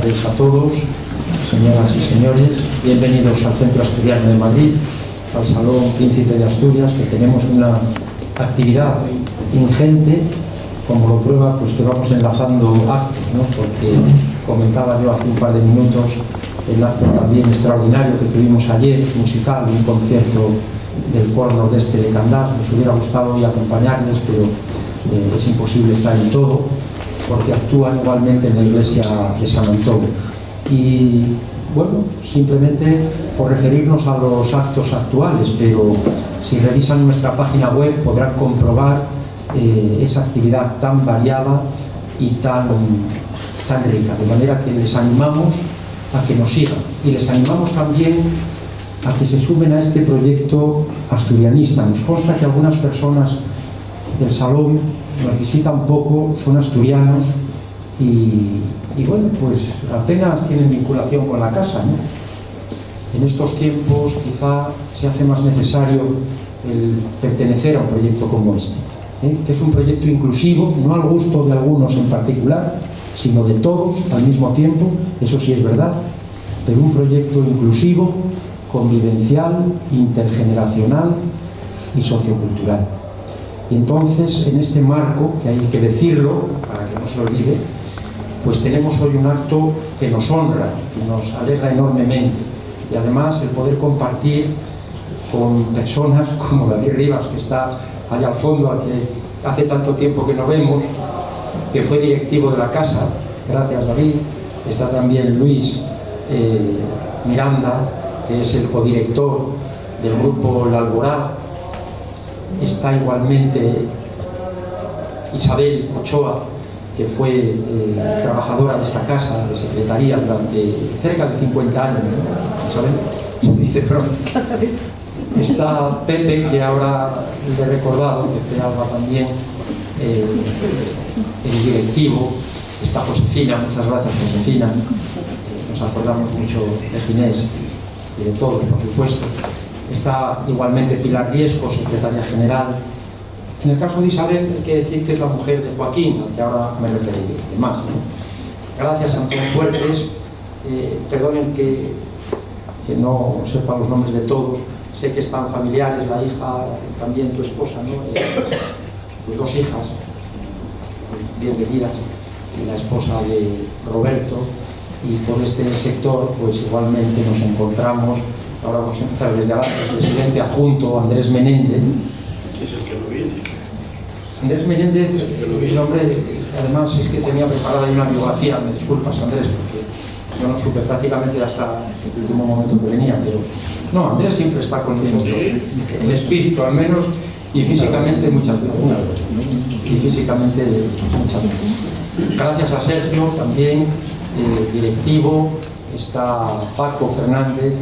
tardes a todos, señoras y señores. Bienvenidos al Centro Asturiano de Madrid, al Salón Príncipe de Asturias, que tenemos una actividad ingente, como lo prueba pues que vamos enlazando actos, ¿no? Porque comentaba yo hace un par de minutos el acto también extraordinario que tuvimos ayer, musical, un concierto del Coro Nordeste de Candás. Nos hubiera gustado hoy acompañarles, pero es imposible estar en todo, porque actúan igualmente en la iglesia de San Antonio. Y bueno, simplemente por referirnos a los actos actuales, pero si revisan nuestra página web podrán comprobar esa actividad tan variada y tan rica, de manera que les animamos a que nos sigan y les animamos también a que se sumen a este proyecto asturianista. Nos consta que algunas personas del salón nos visitan poco, son asturianos y bueno, pues apenas tienen vinculación con la casa, ¿no? En estos tiempos quizá se hace más necesario el pertenecer a un proyecto como este, que es un proyecto inclusivo, no al gusto de algunos en particular, sino de todos al mismo tiempo, eso sí es verdad, pero un proyecto inclusivo, convivencial, intergeneracional y sociocultural. Y entonces, en este marco, que hay que decirlo, para que no se olvide, pues tenemos hoy un acto que nos honra y nos alegra enormemente. Y además el poder compartir con personas como David Rivas, que está allá al fondo, al que hace tanto tiempo que no vemos, que fue directivo de la casa. Gracias, David. Está también Luis Miranda, que es el codirector del grupo La Alborada. Está igualmente Isabel Ochoa, que fue trabajadora de esta casa, de secretaría, durante cerca de 50 años, ¿no? Isabel, se dice pronto. Está Pepe, que ahora le he recordado, Pepe Alba también, el directivo. Está Josefina, muchas gracias Josefina. Nos acordamos mucho de Ginés y de todos, por supuesto. Está igualmente Pilar Riesco, secretaria general. En el caso de Isabel hay que decir que es la mujer de Joaquín, al que ahora me referiré. Además, ¿no? Gracias, Antonio Fuertes. Perdonen que no sepa los nombres de todos. Sé que están familiares, la hija, también tu esposa, ¿no? Tus dos hijas, bienvenidas, y la esposa de Roberto. Y por este sector, pues igualmente nos encontramos. Ahora vamos a empezar desde abajo, el presidente adjunto, Andrés Menéndez. Es el que no viene. Andrés Menéndez, el hombre, además es que tenía preparada una biografía, me disculpas Andrés, porque yo no supe prácticamente hasta el último momento que venía, pero no, Andrés siempre está con nosotros, en espíritu al menos, y físicamente muchas veces. Gracias a Sergio, también, directivo. Está Paco Fernández,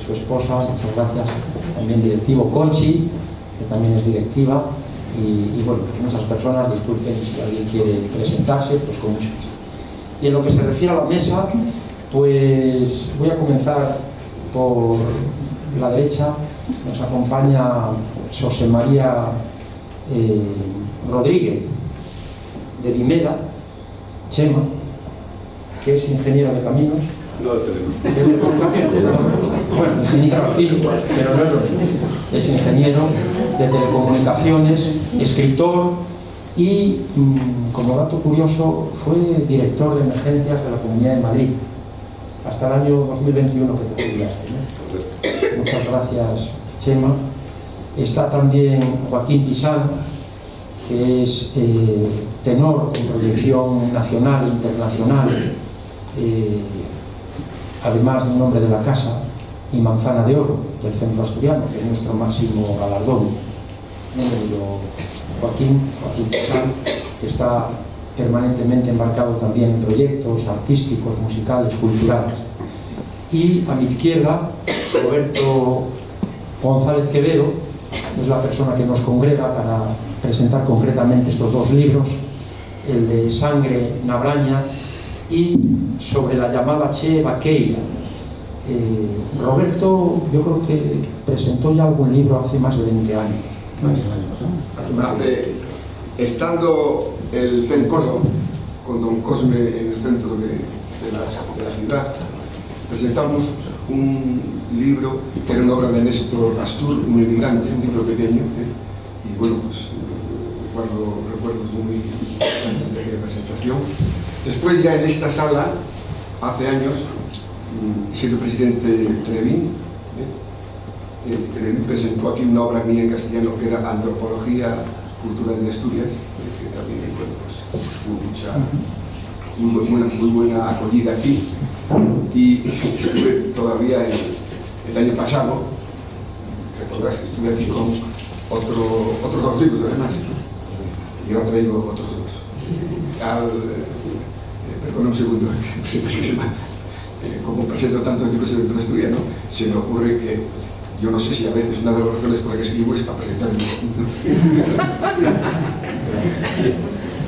su esposa, muchas gracias, también directivo. Conchi, que también es directiva, y bueno, muchas personas, disculpen si alguien quiere presentarse, pues con mucho gusto. Y en lo que se refiere a la mesa, pues voy a comenzar por la derecha. Nos acompaña José María Rodríguez, de Vimeda, Chema, que es ingeniero de caminos. No, ¿De telecomunicaciones? Bueno, es ingeniero afín, pero no es lo mismo. Es ingeniero de telecomunicaciones, escritor y, como dato curioso, fue director de emergencias de la Comunidad de Madrid hasta el año 2021 que te jubilaste, ¿no? Muchas gracias, Chema. Está también Joaquín Pisano, que es tenor en proyección nacional e internacional, además de un nombre de la casa, y Manzana de Oro del Centro Asturiano, que es nuestro máximo galardón. Joaquín Pisano, que está permanentemente embarcado también en proyectos artísticos, musicales, culturales. Y a mi izquierda, Roberto González Quevedo, es la persona que nos congrega para presentar concretamente estos dos libros, el de Sangre na Braña y sobre la llamada Che Vaqueira. Roberto, yo creo que presentó ya algún libro hace más de 20 años. Estando el centro con don Cosme en el centro de la ciudad. Presentamos un libro que era una obra de Néstor Astur, un inmigrante, un libro pequeño, y bueno, pues guardo recuerdos muy importantes de aquella presentación. Después, ya en esta sala, hace años, siendo presidente Trevín, Trevín presentó aquí una obra mía en castellano que era Antropología Cultural de Asturias, que también, bueno, pues, tuvo muy buena acogida aquí. Y estuve todavía el año pasado, recordarás que estuve aquí con otros 2 libros además, y ahora traigo otros 2. Perdón un segundo, como presento tantos libros de literatura asturiana, se me ocurre que yo no sé si a veces una de las razones por las que escribo es para presentar el libro.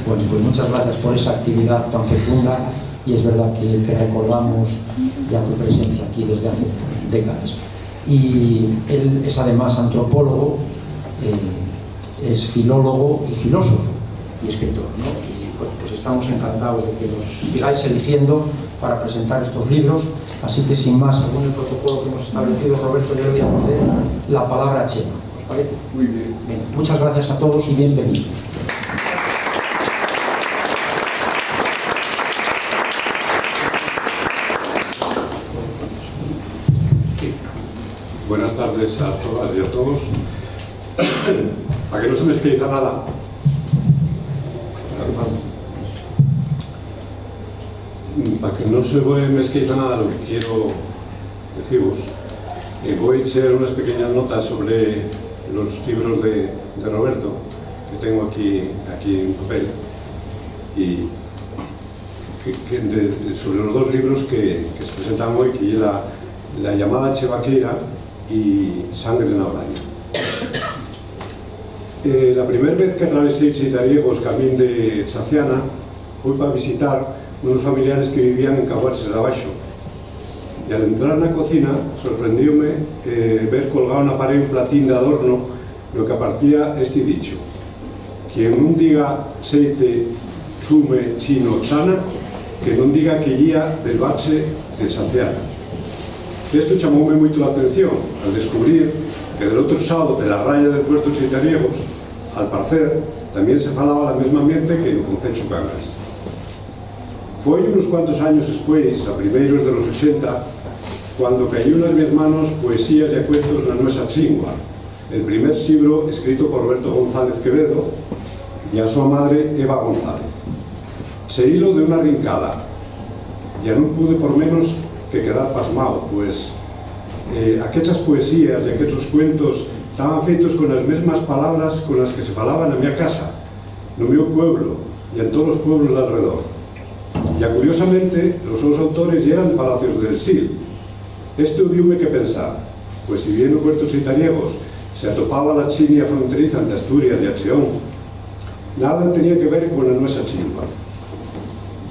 Bueno, pues muchas gracias por esa actividad tan fecunda, y es verdad que recordamos ya tu presencia aquí desde hace décadas. Y él es además antropólogo, es filólogo y filósofo y escritor, ¿no? Y bueno, pues estamos encantados de que nos sigáis eligiendo para presentar estos libros, así que sin más, según el protocolo que hemos establecido, Roberto, yo le voy a poner la palabra a Chema. ¿Os parece? Muy bien. Bien, muchas gracias a todos y bienvenidos. Buenas tardes a todas y a todos. Para que no se me escriba nada, lo que quiero deciros, voy a echar unas pequeñas notas sobre los libros de Roberto, que tengo aquí en papel, y sobre los 2 libros que se presentan hoy, que es la llamada Chevaqueira y Sangre na Oraña. La primera vez que atravesé Cheitariegos, camín de Chaciana, fui para visitar unos familiares que vivían en Caguaches de Abaixo, y al entrar na cocina sorprendióme ver colgado na pared un platín de adorno no que aparecía este dicho: quien non diga seite, chume, chino, chana, que non diga que guía del bache de Chaciana. Esto chamoume moito a atención al descubrir que del outro lado de la raya del puerto de Cheitariegos, al parecer, tamén se falaba da mesma ambiente que no concello Cangas. Foi unos cuantos años despois, a primeiros de los 60, cuando cayó nas minhas manos Poesías e cuentos na nuestra chingua, el primer libro escrito por Roberto González Quevedo y a súa madre Eva González. Seguilo de unha rincada, ya non pude por menos que quedar pasmado, pues aquellas poesías y aquellos cuentos estaban feitos con las mismas palabras con las que se falaban en mi casa, no meu pueblo y en todos los pueblos de alrededor. Ya curiosamente, los dos autores ya eran de Palacios del Sil. Esto diume que pensar, pues si bien no puerto Cheitariegos se atopaba la chinia fronteriza entre Asturias y Acheón, nada tenía que ver con la nuestra chingua,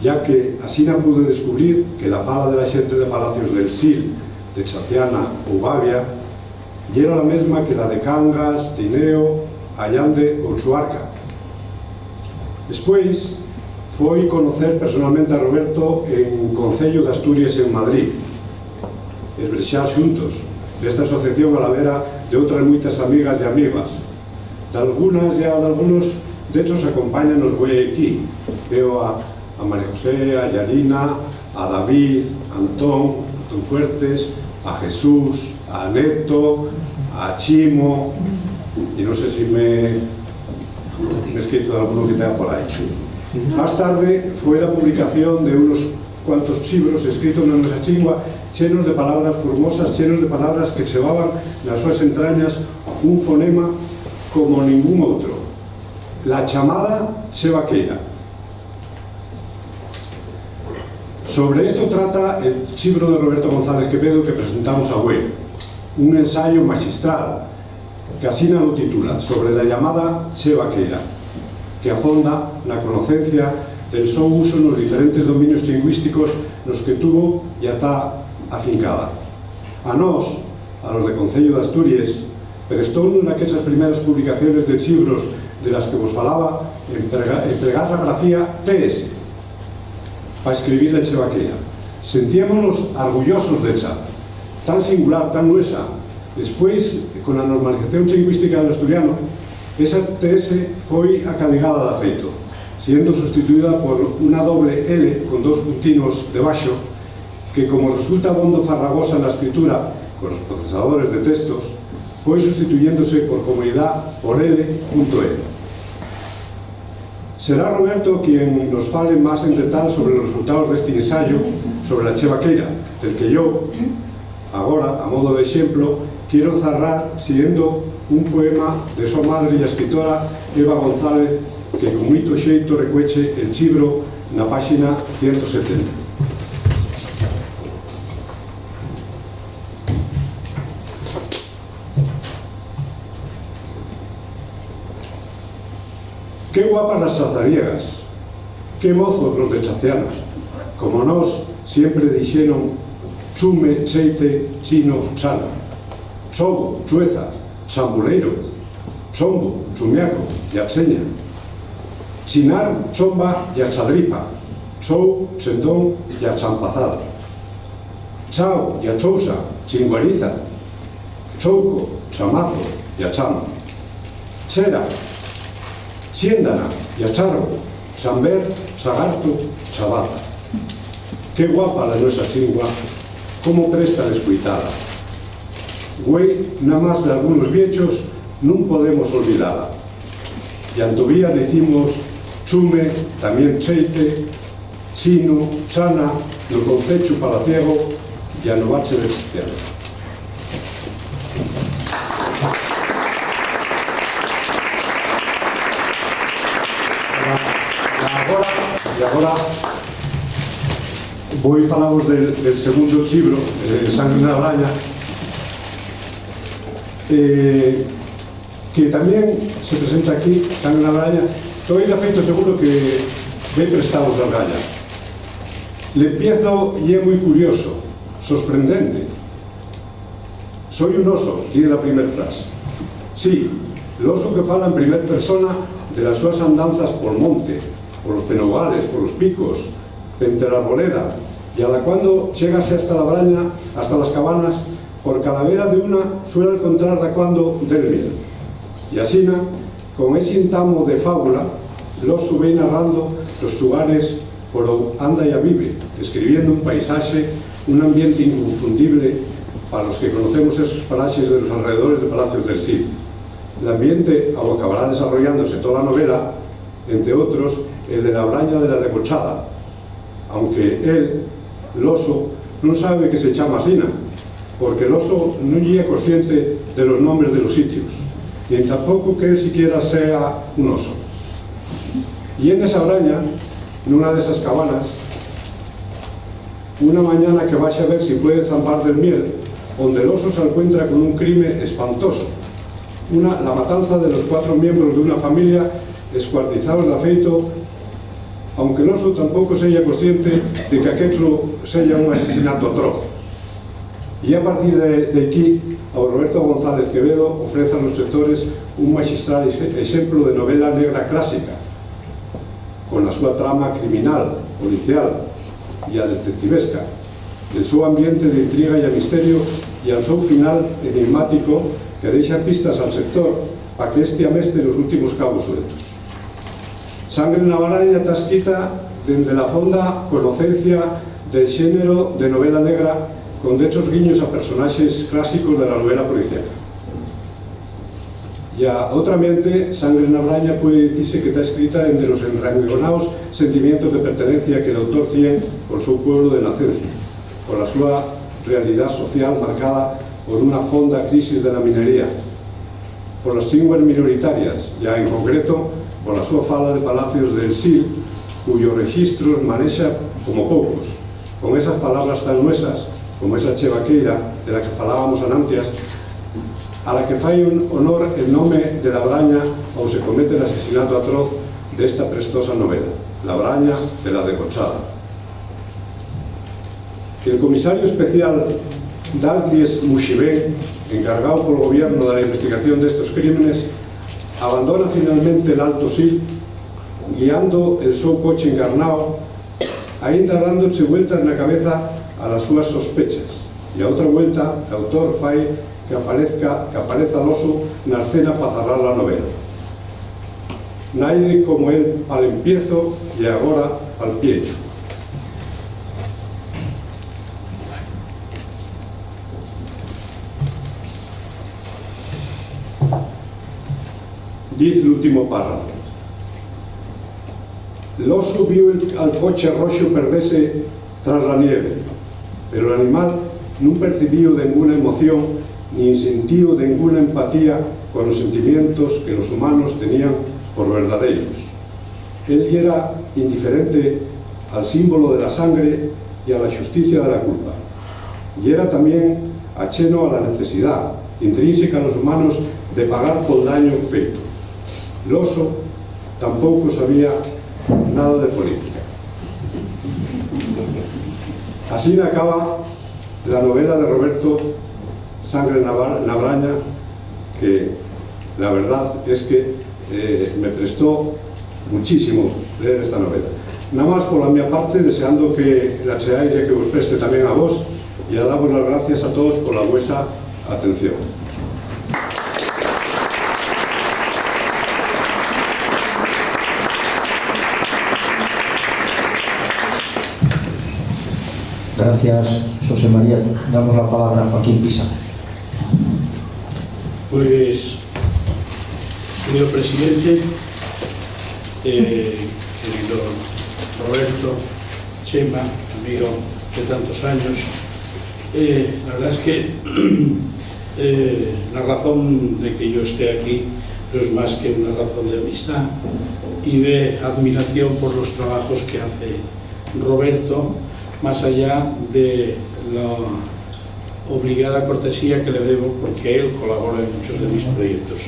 ya que así no pude descubrir que la fala de la xente de Palacios del Sil, de Chaciana ou Bavia, era la mesma que la de Cangas, Tineo, Allande ou Suarca. Despois, foi conocer personalmente a Roberto en Concello de Asturias en Madrid, esbrexar xuntos desta asociación a la vera de outras moitas amigas e amigas. De algunas e de algunos de hecho acompañan nos voi aquí. Veo a María José, a Yarina, a David, a Antón Fuertes, a Jesús, a Neto, a Chimo, y no sé si me he escrito de alguno que tenga por ahí. Más tarde fue la publicación de unos cuantos libros escritos en nuestra chingua, llenos de palabras formosas, llenos de palabras que llevaban nas súas entrañas un fonema como ningún outro: la chamada chevaqueira. Sobre esto trata el libro de Roberto González Quevedo que presentamos hoy, un ensayo magistral que así lo titula, sobre la llamada chevaqueira, que afonda na conocencia del seu uso nos diferentes dominios lingüísticos nos que tuvo e ata afincada. A nós, a los de Concello de Asturias, prestóunos naquesas primeiras publicaciones de libros de las que vos falaba, empregar la grafía TS para escribir la chevaqueira, Sentíamonos orgullosos de esa, tan singular, tan nuestra. Despois, con a normalización lingüística do asturiano, esa TS foi acalegada de feito, siendo sustituída por unha doble L con dos puntinos debaixo, que como resulta bondo farragosa na escritura con os procesadores de textos, foi sustituyéndose por comodidad por L.L. Será Roberto quien nos fale más en detalle sobre los resultados de este ensayo sobre la chevaqueira, del que yo, agora, a modo de exemplo, quiero cerrar siguiendo un poema de súa madre e escritora Eva González, que con moito xeito recueche el chibro na páxina 170. Qué guapas las chazariegas, qué mozos los de Chacianos, como nos siempre dixeron chume, cheite, chino, chana, chobo, chueza, chambuleiro, chombo, chumiaco y acheña, chinar, chomba y achadripa, chou, chendón y achampazada, chao y achousa, chinguariza, chouco, chamazo y achama, chera, chiéndana y acharro, chamber, chagarto, chavada. Qué guapa la nuestra chingua, cómo presta descuitada. Güey, nada más de algunos viechos, no podemos olvidarla. Y todavía decimos chume, también cheite, chino, chana, no concecho palaciego y a no bache de cristiano. E agora vou falaros del segundo libro, Sangre na Braña, que tamén se presenta aquí, Sangre na Braña. Estou de feito seguro que ve prestados da Braña. Le empiezo y é moi curioso, sorprendente. Soy un oso, dice la primera frase. Sí, el oso que fala en primera persona de las súas andanzas por monte, por los penogales, por los picos, entre la arboleda, y a la cuando llegase hasta la braña, hasta las cabanas, por calavera de una suele encontrar da cuando del miel. Y así, con ese intamo de fábula, lo sube narrando los lugares por donde anda y vive, describiendo un paisaje, un ambiente inconfundible para los que conocemos esos parajes de los alrededores de Palacios del Cid. El ambiente acabará desarrollándose toda la novela, entre otros, el de la braña de la Debochada, aunque él, el oso, no sabe que se llama así, porque el oso no es consciente de los nombres de los sitios, ni tampoco que él siquiera sea un oso. Y en esa braña, en una de esas cabanas, una mañana que vaya a ver si puede zampar del miel, donde el oso se encuentra con un crimen espantoso, la matanza de los 4 miembros de una familia descuartizados de afeito, aunque el oso tampoco sea consciente de que aquello sea un asesinato atroz. Y a partir de aquí, a Roberto González Quevedo ofrece a los lectores un magistral ejemplo de novela negra clásica, con la súa trama criminal, policial y a detectivesca, el su ambiente de intriga y a misterio y al su final enigmático que deja pistas al sector para que este ameste los últimos cabos sueltos. Sangre na Braña está escrita desde la fonda conocencia del xénero de novela negra con hechos guiños a personajes clásicos de la novela policial. Y a otra mente, Sangre na Braña puede decirse que está escrita entre los enrangonados sentimientos de pertenencia que el autor tiene por su pueblo de nacencia, por la súa realidad social marcada por una fonda crisis de la minería, por las lenguas minoritarias, ya en concreto por la súa fala de Palacios del Sil, cuyos registros manexa como poucos, con esas palabras tan nuesas, como esa chevaqueira de la que falábamos anantias, a la que fai un honor el nome de la braña ou se comete el asesinato atroz de esta prestosa novela, La Braña de la Debochada. Que el comisario especial Dalglish Mushibén, encargado por el gobierno de la investigación de estos crímenes, abandona finalmente el Alto Sil, guiando el seu coche encarnado, ainda dándose vueltas na cabeza a las súas sospechas, e a outra vuelta o autor fai que apareza Loso na escena para cerrar a novela. Naide como el al empiezo e agora al piecho. Dice el último párrafo: Loso vio al coche roxo perderse tras la nieve, pero el animal non percibiu ninguna emoción ni sentiu ninguna empatía con los sentimientos que los humanos tenían por verdaderos. Él era indiferente al símbolo de la sangre y a la justicia de la culpa, y era también acheno a la necesidad intrínseca a los humanos de pagar por daño feito. Loso tampouco sabía nada de política. Así acaba la novela de Roberto Sangre na Braña, que la verdad es que me prestó muchísimo leer esta novela. Nada más por la mía parte, deseando que la cheáis y que os preste también a vos, y a daros las gracias a todos por la vuestra atención. Gracias, José María. Damos la palabra a Joaquín Pisa. Pues, querido presidente, querido Roberto, Chema, amigo de tantos años, la verdad es que la razón de que yo esté aquí no es más que una razón de amistad y de admiración por los trabajos que hace Roberto, más allá de la obligada cortesía que le debo porque él colabora en muchos de mis proyectos.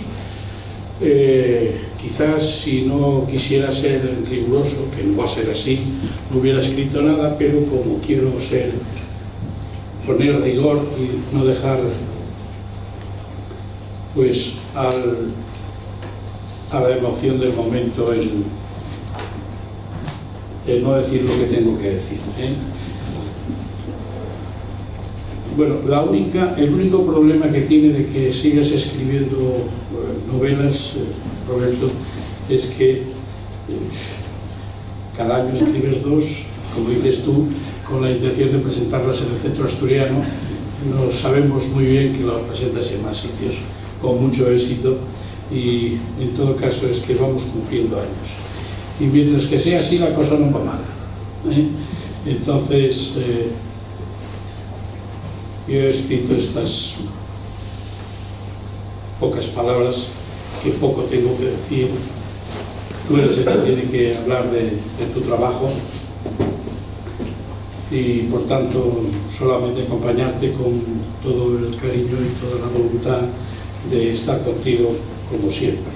Quizás si no quisiera ser riguroso, que no va a ser así, no hubiera escrito nada, pero como quiero poner rigor y no dejar pues a la emoción del momento el no decir lo que tengo que decir, Bueno, el único problema que tiene de que sigas escribiendo novelas, Roberto, es que cada año escribes dos, como dices tú, con la intención de presentarlas en el Centro Asturiano. No sabemos muy bien que las presentas en más sitios, con mucho éxito, y en todo caso es que vamos cumpliendo años. Y mientras que sea así, la cosa no va mal, Entonces, yo he escrito estas pocas palabras, que poco tengo que decir. Tú eres el que tiene que hablar de tu trabajo y, por tanto, solamente acompañarte con todo el cariño y toda la voluntad de estar contigo como siempre.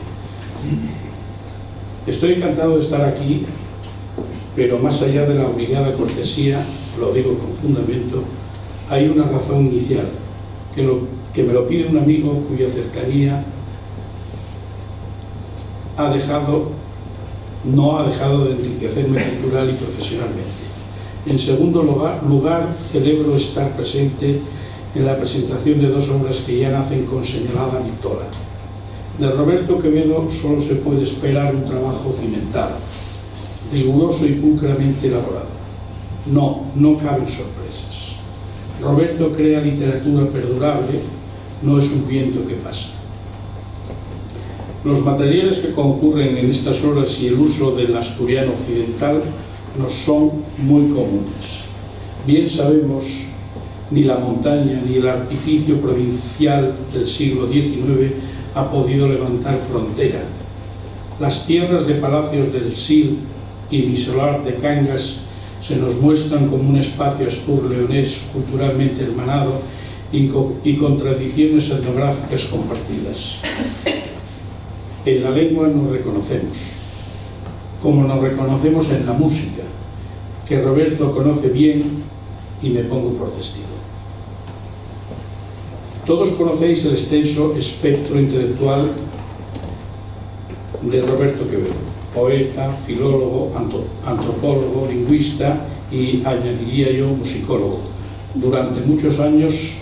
Estoy encantado de estar aquí, pero más allá de la obligada cortesía, lo digo con fundamento, hay una razón inicial, que me lo pide un amigo cuya cercanía no ha dejado de enriquecerme cultural y profesionalmente. En segundo lugar, celebro estar presente en la presentación de dos obras que ya nacen con señalada vitola. De Roberto Quevedo solo se puede esperar un trabajo cimentado, riguroso y pulcramente elaborado. No caben sorpresas. Roberto crea literatura perdurable, no es un viento que pasa. Los materiales que concurren en estas obras y el uso del asturiano occidental nos son muy comunes. Bien sabemos, ni la montaña ni el artificio provincial del siglo XIX ha podido levantar frontera. Las tierras de Palacios del Sil y Misolar de Cangas se nos muestran como un espacio astur-leonés culturalmente hermanado y con tradiciones etnográficas compartidas. En la lengua nos reconocemos, como nos reconocemos en la música, que Roberto conoce bien y me pongo por testigo. Todos conocéis el extenso espectro intelectual de Roberto Quevedo, poeta, filólogo, antropólogo, lingüista y, añadiría yo, musicólogo, durante muchos años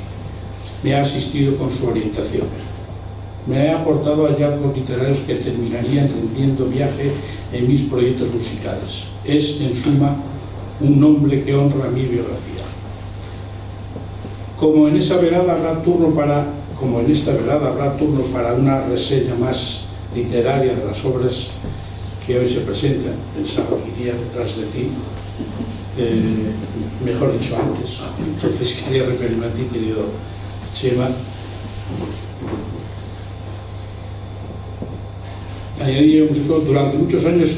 me ha asistido con su orientación. Me ha aportado hallazgos literarios que terminarían rindiendo viaje en mis proyectos musicales. Es, en suma, un nombre que honra mi biografía. Como en esta velada habrá turno para una reseña más literaria de las obras que hoy se presentan, pensaba que iría detrás de ti, mejor dicho antes, entonces quería referirme a ti, querido Chema. Añadiría musical, durante muchos años,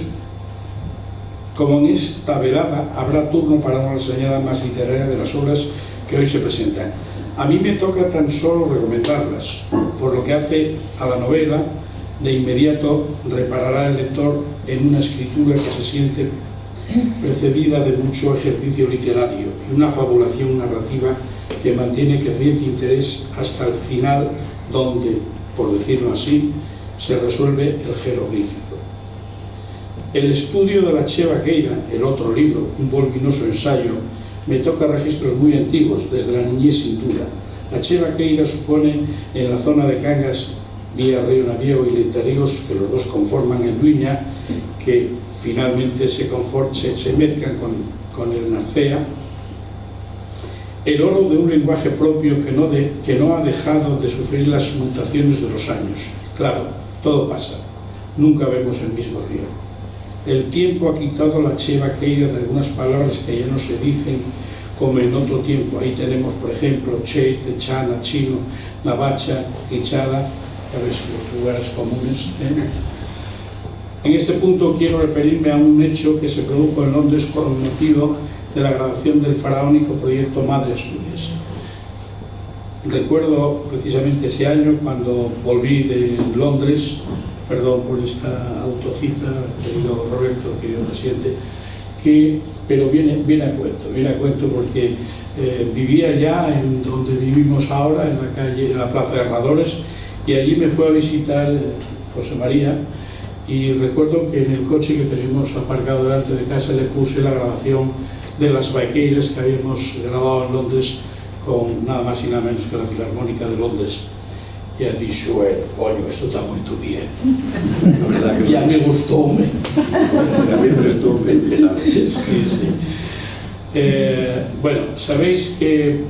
como en esta velada, habrá turno para una reseñada más literaria de las obras que hoy se presentan. A mí me toca tan solo recomendarlas, por lo que hace a la novela, de inmediato reparará el lector en una escritura que se siente precedida de mucho ejercicio literario y una fabulación narrativa que mantiene creciente interés hasta el final, donde, por decirlo así, se resuelve el jeroglífico. El estudio de la Che Vaqueira, el otro libro, un voluminoso ensayo, me toca registros muy antiguos, desde la niñez sin duda. La Che Vaqueira supone, en la zona de Cangas, vía Río Naviego y Lentarigos, que los dos conforman el Duiña, que finalmente se mezclan con el Narcea, el oro de un lenguaje propio que no ha dejado de sufrir las mutaciones de los años. Claro, todo pasa, nunca vemos el mismo río. El tiempo ha quitado la Che Vaqueira de algunas palabras que ya no se dicen como en otro tiempo. Ahí tenemos, por ejemplo, Che, Techana, Chino, Navacha, Quichada, los lugares comunes. En este punto quiero referirme a un hecho que se produjo en Londres con motivo de la grabación del faraónico proyecto Madre Asturias. Recuerdo precisamente ese año cuando volví de Londres, perdón por esta autocita, querido Roberto, querido presidente, pero viene a cuento porque vivía ya en donde vivimos ahora, en la Plaza de Herradores, y allí me fue a visitar José María, y recuerdo que en el coche que teníamos aparcado delante de casa le puse la grabación de las vaqueiras que habíamos grabado en Londres con nada más y nada menos que la Filarmónica de Londres. Y ha dicho, coño, esto está muy bien. La verdad que ya me gustó, me. También prestó, Sí. Bueno, sabéis que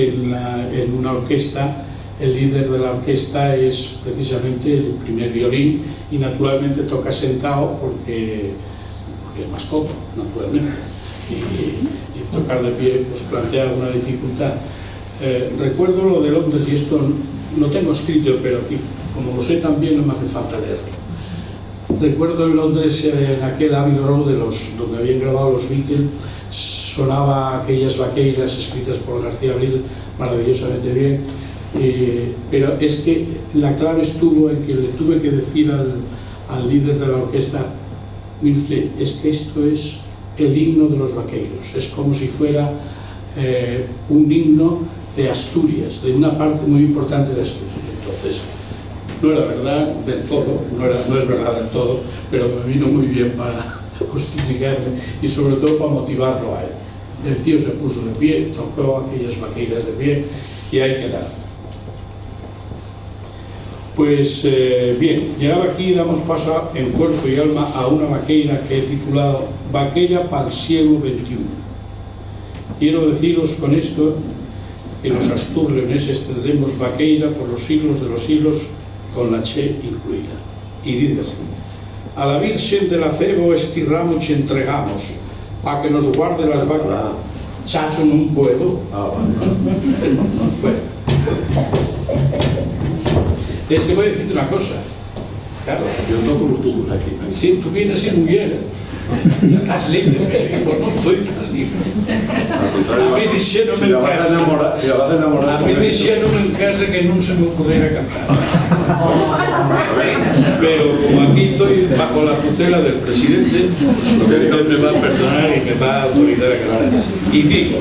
en una orquesta el líder de la orquesta es precisamente el primer violín y naturalmente toca sentado porque es más cómodo, naturalmente. Y tocar de pie pues plantea una dificultad. Recuerdo lo de Londres, y esto lo tengo escrito, pero aquí, como lo sé también, no me hace falta leerlo. Recuerdo en Londres, en aquel Abbey Road donde habían grabado los Beatles, sonaba aquellas vaqueiras escritas por García Abril maravillosamente bien, pero es que la clave estuvo en que le tuve que decir al líder de la orquesta, mire usted, es que esto es el himno de los vaqueiros, es como si fuera un himno de Asturias, de una parte muy importante de Asturias. Entonces, no era verdad del todo, no es verdad del todo, pero me vino muy bien para justificarme y sobre todo para motivarlo a él. El tío se puso de pie, tocó aquellas vaqueiras de pie y ahí quedaron. Pues bien, llegado aquí damos paso en cuerpo y alma a una vaqueira que he titulado Vaqueira para el siglo XXI. Quiero deciros con esto que los asturleoneses tendremos vaqueira por los siglos de los siglos, con la Che incluida. Y dice así: a la Virgen del Acebo este ramo che entregamos, para que nos guarde las vacas. Chacho, no puedo. Bueno, es que voy a decirte una cosa. Claro, yo toco los tubos aquí. Si tú vienes sin mujer, ya estás libre, pero no estoy tan libre. A mí dijeron en casa, a mí dijeron en casa que no se me ocurriera cantar. Pero como aquí estoy bajo la tutela del presidente, pues él me va a perdonar y me va a autorizar a cantar. Y digo: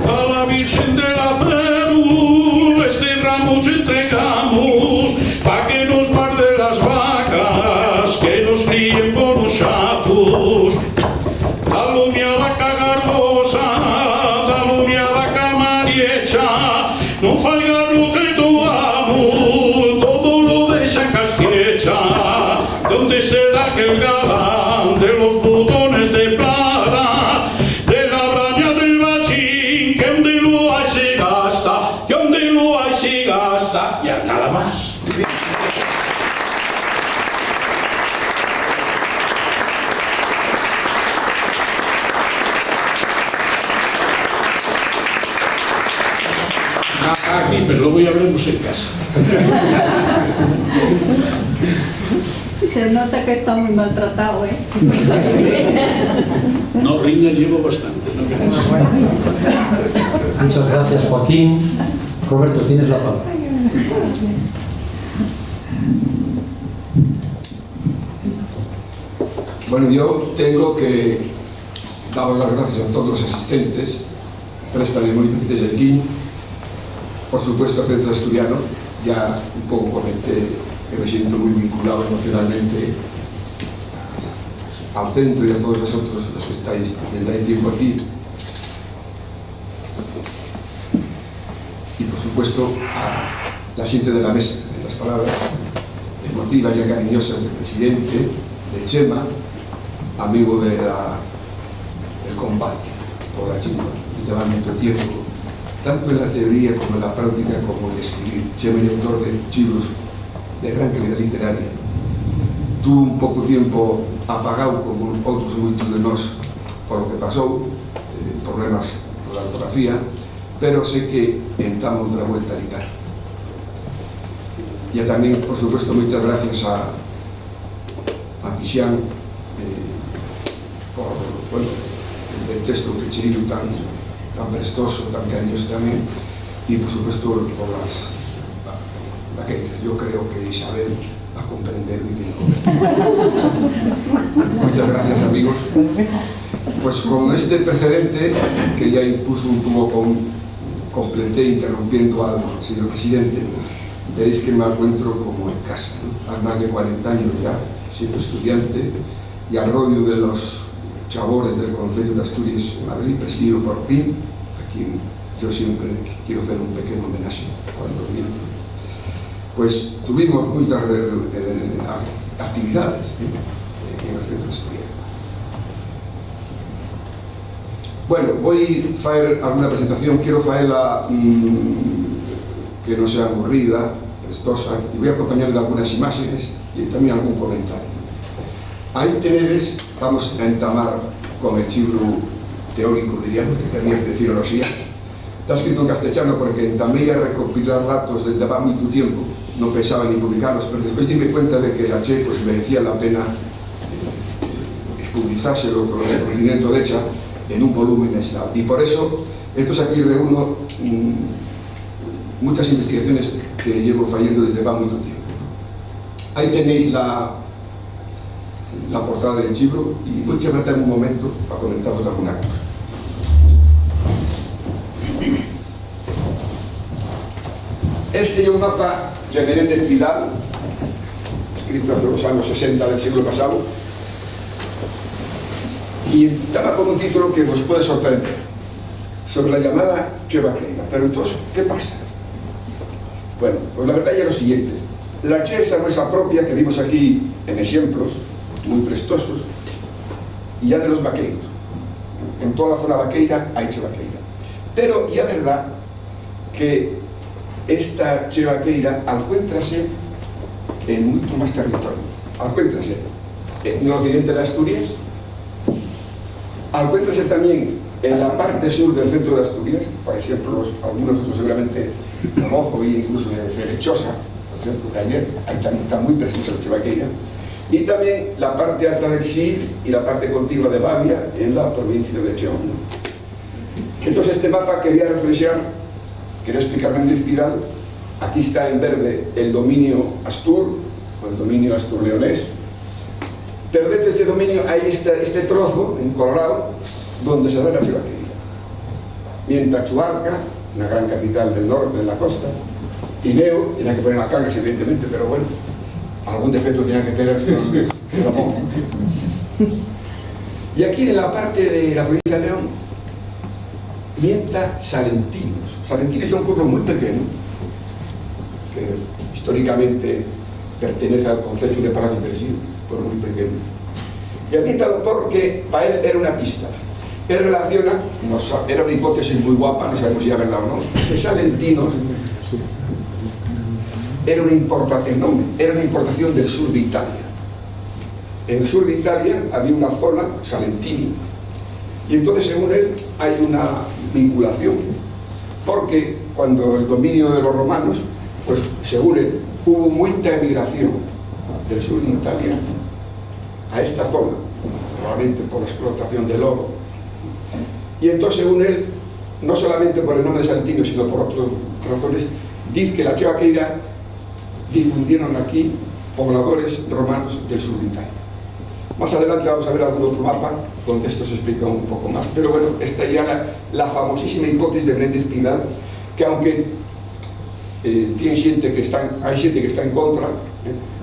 a la Virgen de la Acebo este ramo te entregamos, pa' que nos guarde las vacas, que nos críen por los chatos. da lumiada cagardosa, da lumiada camariecha, non fai garro que tu amo, todo lo deixa casquecha, donde será aquel galán de los botones de plata, de la braña del bachín, que donde lo hay se gasta, que donde lo hay se gasta, y a nada más. Aquí, pero luego ya veremos en casa. Se nota que está muy maltratado, ¿eh? No, riñas llevo bastante, no creas. Muchas gracias, Joaquín. Roberto, tienes la palabra. Bueno, yo tengo que dar las gracias a todos los asistentes, Préstame Municipio de aquí, por supuesto al Centro Asturiano. Ya un poco comenté que me siento muy vinculado emocionalmente al centro y a todos vosotros los que estáis desde hace tiempo aquí. Y por supuesto a la gente de la mesa, en las palabras emotivas y cariñosas del presidente, de Chema, amigo del combate por la China, y lleva mucho tiempo, tanto en la teoría como en la práctica, como en escribir. Chema es autor de libros de gran calidad literaria. Tuvo un poco tiempo apagado, como outros moitos de nós, por lo que pasou, problemas por la ortografía, pero sé que entama outra vuelta a editar. E tamén, por supuesto, moitas gracias a Pixán por, bueno, el texto que cheido tan prestoso, tan cariñoso tamén, e, por supuesto, por las vaqueiras. Yo creo que Isabel va a comprender de qué Muchas gracias, amigos. Pues con este precedente que ya incluso un poco completé interrumpiendo al señor presidente, veréis que me encuentro como en casa, ¿no? Hace más de 40 años ya, siendo estudiante, y al rodio de los chavores del Concello de Asturias en Madrid, presidido por Pim, a quien yo siempre quiero hacer un pequeño homenaje cuando viene. Pues tuvimos muchas actividades en el centro asturiano. Bueno, voy a hacer alguna presentación, quiero hacerla que no sea aburrida, prestosa, y voy a acompañar de algunas imágenes y también algún comentario. Ahí tenéis, vamos a entamar con el libro teórico, diríamos, que tenía de filología. Está escrito en castellano porque también a recopilar datos desde hace mucho tiempo, no pensaba ni publicarlos, pero después di cuenta de que la Che pues, merecía la pena publizárselo con el conocimiento de hecha en un volumen aislado. Y por eso, entonces aquí reúno muchas investigaciones que llevo fallando desde hace mucho tiempo. Ahí tenéis la portada del libro y voy a meter un momento para comentaros alguna cosa. Este es un mapa de Menéndez Pidal, escrito hace los años 60 del siglo pasado, y estaba con un título que os puede sorprender, sobre la llamada Che Vaqueira. Pero entonces, ¿qué pasa? Bueno, pues la verdad es lo siguiente. La Che, esa nuestra propia, que vimos aquí en ejemplos muy prestosos, y ya de los vaqueiros. En toda la zona vaqueira hay Che Vaqueira. Pero ya es verdad que esta Che Vaqueira encuéntrase en mucho más territorio. Encuéntrase en el occidente de Asturias, encuéntrase también en la parte sur del centro de Asturias, por ejemplo, algunos de nosotros seguramente de Mozo e incluso de Ferechosa, por ejemplo, de ayer, ahí también está muy presente la Che Vaqueira, y también la parte alta del Sil y la parte contigua de Bavia en la provincia de Cheón. Entonces este mapa quería reflexionar, quería explicar Menéndez Pidal. Aquí está en verde el dominio Astur, o el dominio Astur-Leonés, pero dentro de este dominio hay este trozo en colorado donde se da la Che Vaqueira. Mientras Chuarca, una gran capital del norte de la costa, Tineo, tenía que poner las Cangas evidentemente, pero bueno, algún defecto tenía que tener el Ramón. Y aquí en la parte de la provincia de León, mienta Salentinos. Salentinos es un pueblo muy pequeño, que históricamente pertenece al concejo de Palacio del Sil, un pueblo muy pequeño. Y ambiéntalo porque para él era una pista. Él relaciona, era una hipótesis muy guapa, no sabemos si era verdad o no, que Salentinos era una importación del sur de Italia. En el sur de Italia había una zona, Salentini, y entonces según él hay una vinculación, porque cuando el dominio de los romanos, pues según él, hubo mucha emigración del sur de Italia a esta zona, probablemente por la explotación del oro. Y entonces según él, no solamente por el nombre de Salentino, sino por otras razones, dice que la Chevaqueira difundieron aquí pobladores romanos del sur de Italia. Más adelante vamos a ver algún otro mapa donde esto se explica un poco más, pero bueno, esta ya la famosísima hipótesis de Menéndez Pidal, que aunque hay gente que está en contra,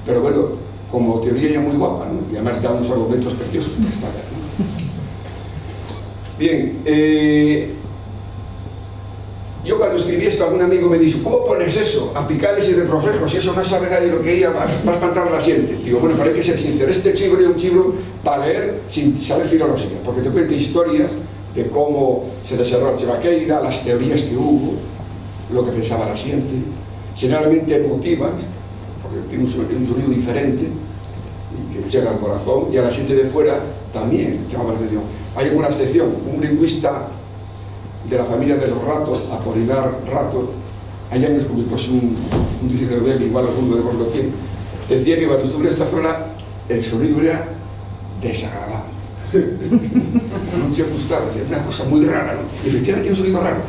pero bueno, como teoría ya muy guapa, ¿no? Y además da unos argumentos preciosos que está bien, ¿no? Bien, yo cuando escribí esto, algún amigo me dijo: ¿cómo pones eso? Apicales y retroflejos, eso no sabe nadie lo que ella va a espantar a la gente. Digo, bueno, pero hay que ser sincero, este libro es un libro para leer sin saber filología, porque te cuenta historias de cómo se desarrolló Chevaqueira, las teorías que hubo, lo que pensaba la gente, generalmente emotivas, porque tiene un sonido diferente, que llega al corazón, y a la gente de fuera también llama la atención. Hay alguna excepción, un lingüista de la familia de los Ratos, Apolinar Rato, hay años publicó un diccionario de él, igual alguno de vos lo tiene, decía que cuando estuve en esta zona el sonido era desagradable. No se gustaba, decía, una cosa muy rara, ¿no? Y efectivamente tiene un sonido raro,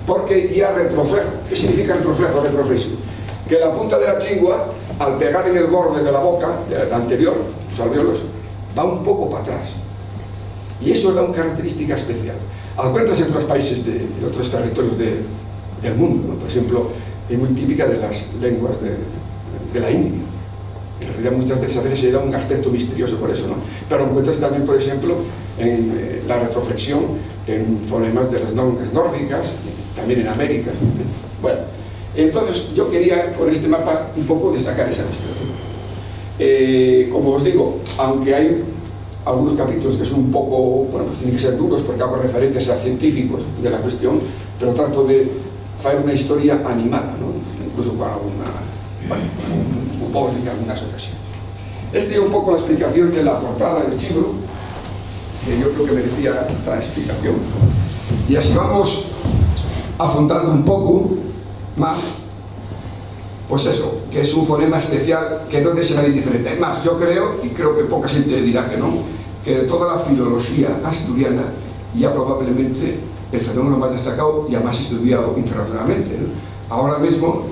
porque ya retroflejo. ¿Qué significa retroflejo? Retroflexio. Que la punta de la chingua, al pegar en el borde de la boca, del anterior, los alveolos, va un poco para atrás. Y eso da una característica especial. Encuentras en otros países, en otros territorios del mundo, ¿no? Por ejemplo, es muy típica de las lenguas de la India. En realidad muchas veces se da un aspecto misterioso por eso, ¿no? Pero encuentras también, por ejemplo, en la retroflexión, en fonemas de las lenguas nórdicas, también en América. Bueno, entonces yo quería con este mapa un poco destacar esa cuestión. Como os digo, aunque hay algunos capítulos que son un poco, bueno, pues tienen que ser duros porque hago referentes a científicos de la cuestión, pero trato de hacer una historia animada, ¿no? Incluso con alguna, bueno, un humor en algunas ocasiones. Esta es un poco la explicación de la portada del libro, que yo creo que merecía esta explicación. Y así vamos afrontando un poco más, pues eso, que es un fonema especial que no debe ser nadie diferente. Es más, yo creo, y creo que poca gente dirá que no, que de toda la filología asturiana ya probablemente el fenómeno más destacado y más estudiado internacionalmente, ¿no? Ahora mismo,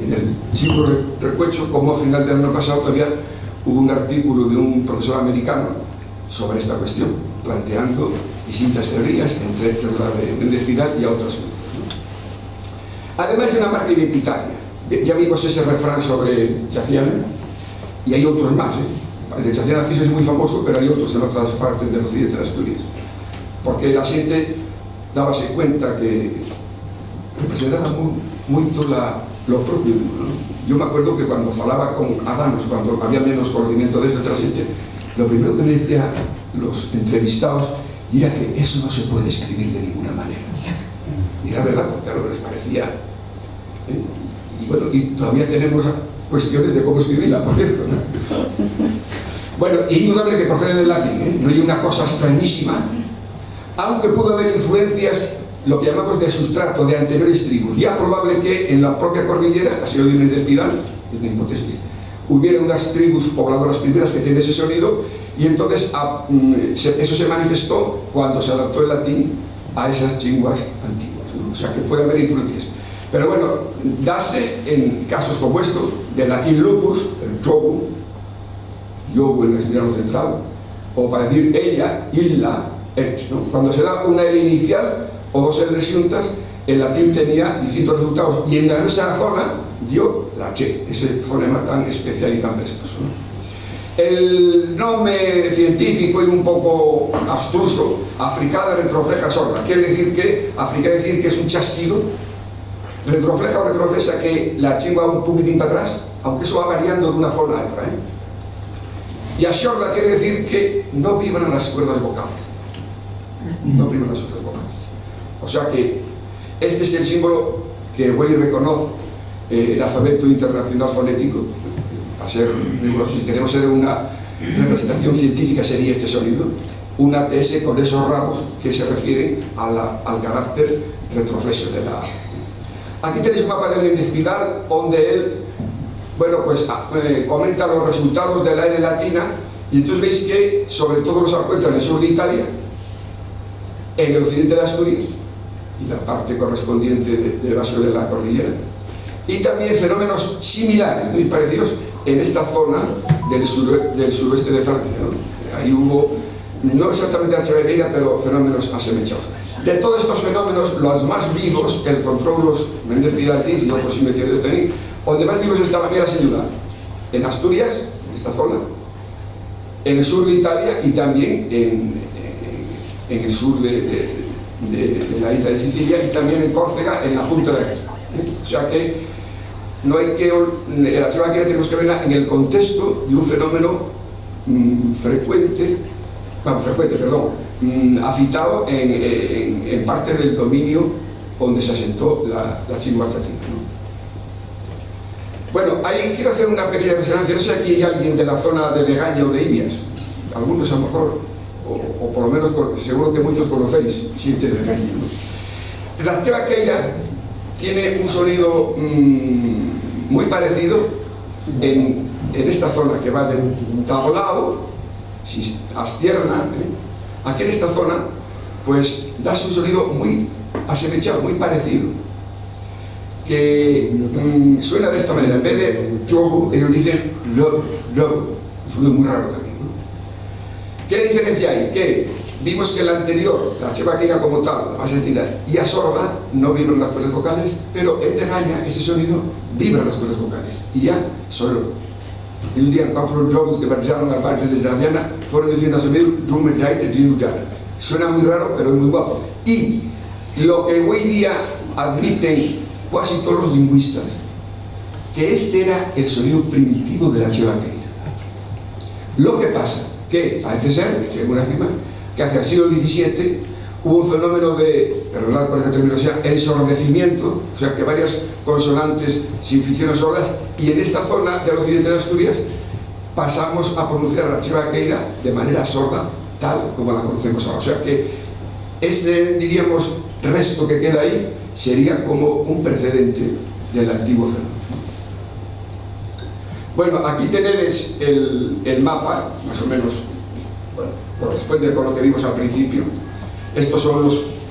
en el libro de Recuecho, como a final del año pasado todavía hubo un artículo de un profesor americano sobre esta cuestión, planteando distintas teorías, entre la de Menéndez Pidal y a otras, ¿no? Además de una marca identitaria, ya vimos ese refrán sobre Chaciana, y hay otros más, El de Chaciana Fiso es muy famoso, pero hay otros en otras partes del occidente de Asturias, porque la gente dábase cuenta que representaba mucho lo propio, ¿no? Yo me acuerdo que cuando falaba con adanos, cuando había menos conocimiento de esto de la gente, lo primero que me decían los entrevistados era que eso no se puede escribir de ninguna manera. Y era verdad, porque a lo que les parecía. Y bueno, y todavía tenemos cuestiones de cómo escribirla, por cierto, ¿no? Bueno, es indudable que procede del latín, no hay una cosa extrañísima, aunque pudo haber influencias, lo que llamamos de sustrato, de anteriores tribus. Ya probable que en la propia cordillera, así lo dio Menéndez Pidal, es una hipótesis, hubiera unas tribus pobladoras primeras que tienen ese sonido, y entonces eso se manifestó cuando se adaptó el latín a esas chinguas antiguas, ¿no? O sea que puede haber influencias. Pero bueno, dase en casos como estos, del latín lupus, el chobu, yobu en el estriano central, o para decir ella, illa, ex, ¿no? Cuando se da una L inicial o dos L juntas, el latín tenía distintos resultados, y en esa zona dio la che, ese fonema tan especial y tan prestoso, ¿no? El nombre científico es un poco abstruso, africada retrofleja sorda. Quiere decir que, africada decir que es un chasquido, retrofleja o retrofleja que la chingua un poquitín para atrás, aunque eso va variando de una forma a otra. Y a sorda quiere decir que no vibran las cuerdas vocales. No vibran las cuerdas vocales. O sea que este es el símbolo que hoy reconoce el alfabeto internacional fonético. Para ser rigurosos, si queremos ser una representación científica, sería este sonido, una TS con esos rabos que se refieren al carácter retroflexo de la A. Aquí tenéis un mapa de la espiral donde él, bueno, pues comenta los resultados de la L latina, y entonces veis que sobre todo los encuentra en el sur de Italia, en el occidente de Asturias y la parte correspondiente de base de la cordillera, y también fenómenos similares, muy parecidos, en esta zona del suroeste de Francia, ¿no? Ahí hubo, no exactamente la Chevegueira, pero fenómenos asemejados. De todos estos fenómenos, los más vivos, el control los Méndez Vidal y otros investigadores también, donde más vivos estaban era sin duda en Asturias, en esta zona, en el sur de Italia y también en el sur de la isla de Sicilia, y también en Córcega, en la punta de aquí. O sea que no hay que, la Chevegueira tenemos que verla en el contexto de un fenómeno afitado en parte del dominio donde se asentó la chingua chatina, ¿no? Bueno, ahí quiero hacer una pequeña resonancia. No sé si aquí hay alguien de la zona de Degaña o de Ibias, algunos a lo mejor, o por lo menos seguro que muchos conocéis Siente de Degaña, ¿no? La Chevegueira tiene un sonido muy parecido en esta zona que va de Tablao, Astierna, aquí en esta zona, pues da un sonido muy asemejado, muy parecido, que suena de esta manera. En vez de yo, ellos dicen lo, un sonido muy raro también, ¿no? ¿Qué diferencia hay? Que vimos que el anterior, la Chevegueira como tal, la base latina, y a sorda no vibran las cuerdas vocales, pero en Degaña ese sonido vibra las cuerdas vocales, y ya solo. El día cuatro jogos que marcharon a parte de Jadiana fueron diciendo a su medio suena muy raro, pero es muy guapo. Y lo que hoy día admiten casi todos los lingüistas, que este era el sonido primitivo de la Chevegueira. Lo que pasa, que parece ser, según afirma, que hacia el siglo XVII hubo un fenómeno de, perdonad por esta terminología, ensordecimiento, o sea que varias consonantes se hicieron sordas, y en esta zona del occidente de Asturias pasamos a pronunciar la Chevegueira de manera sorda, tal como la conocemos ahora. O sea que ese, diríamos, resto que queda ahí sería como un precedente del antiguo fenómeno. Bueno, aquí tenéis el mapa, más o menos, bueno, corresponde con lo que vimos al principio. Estos son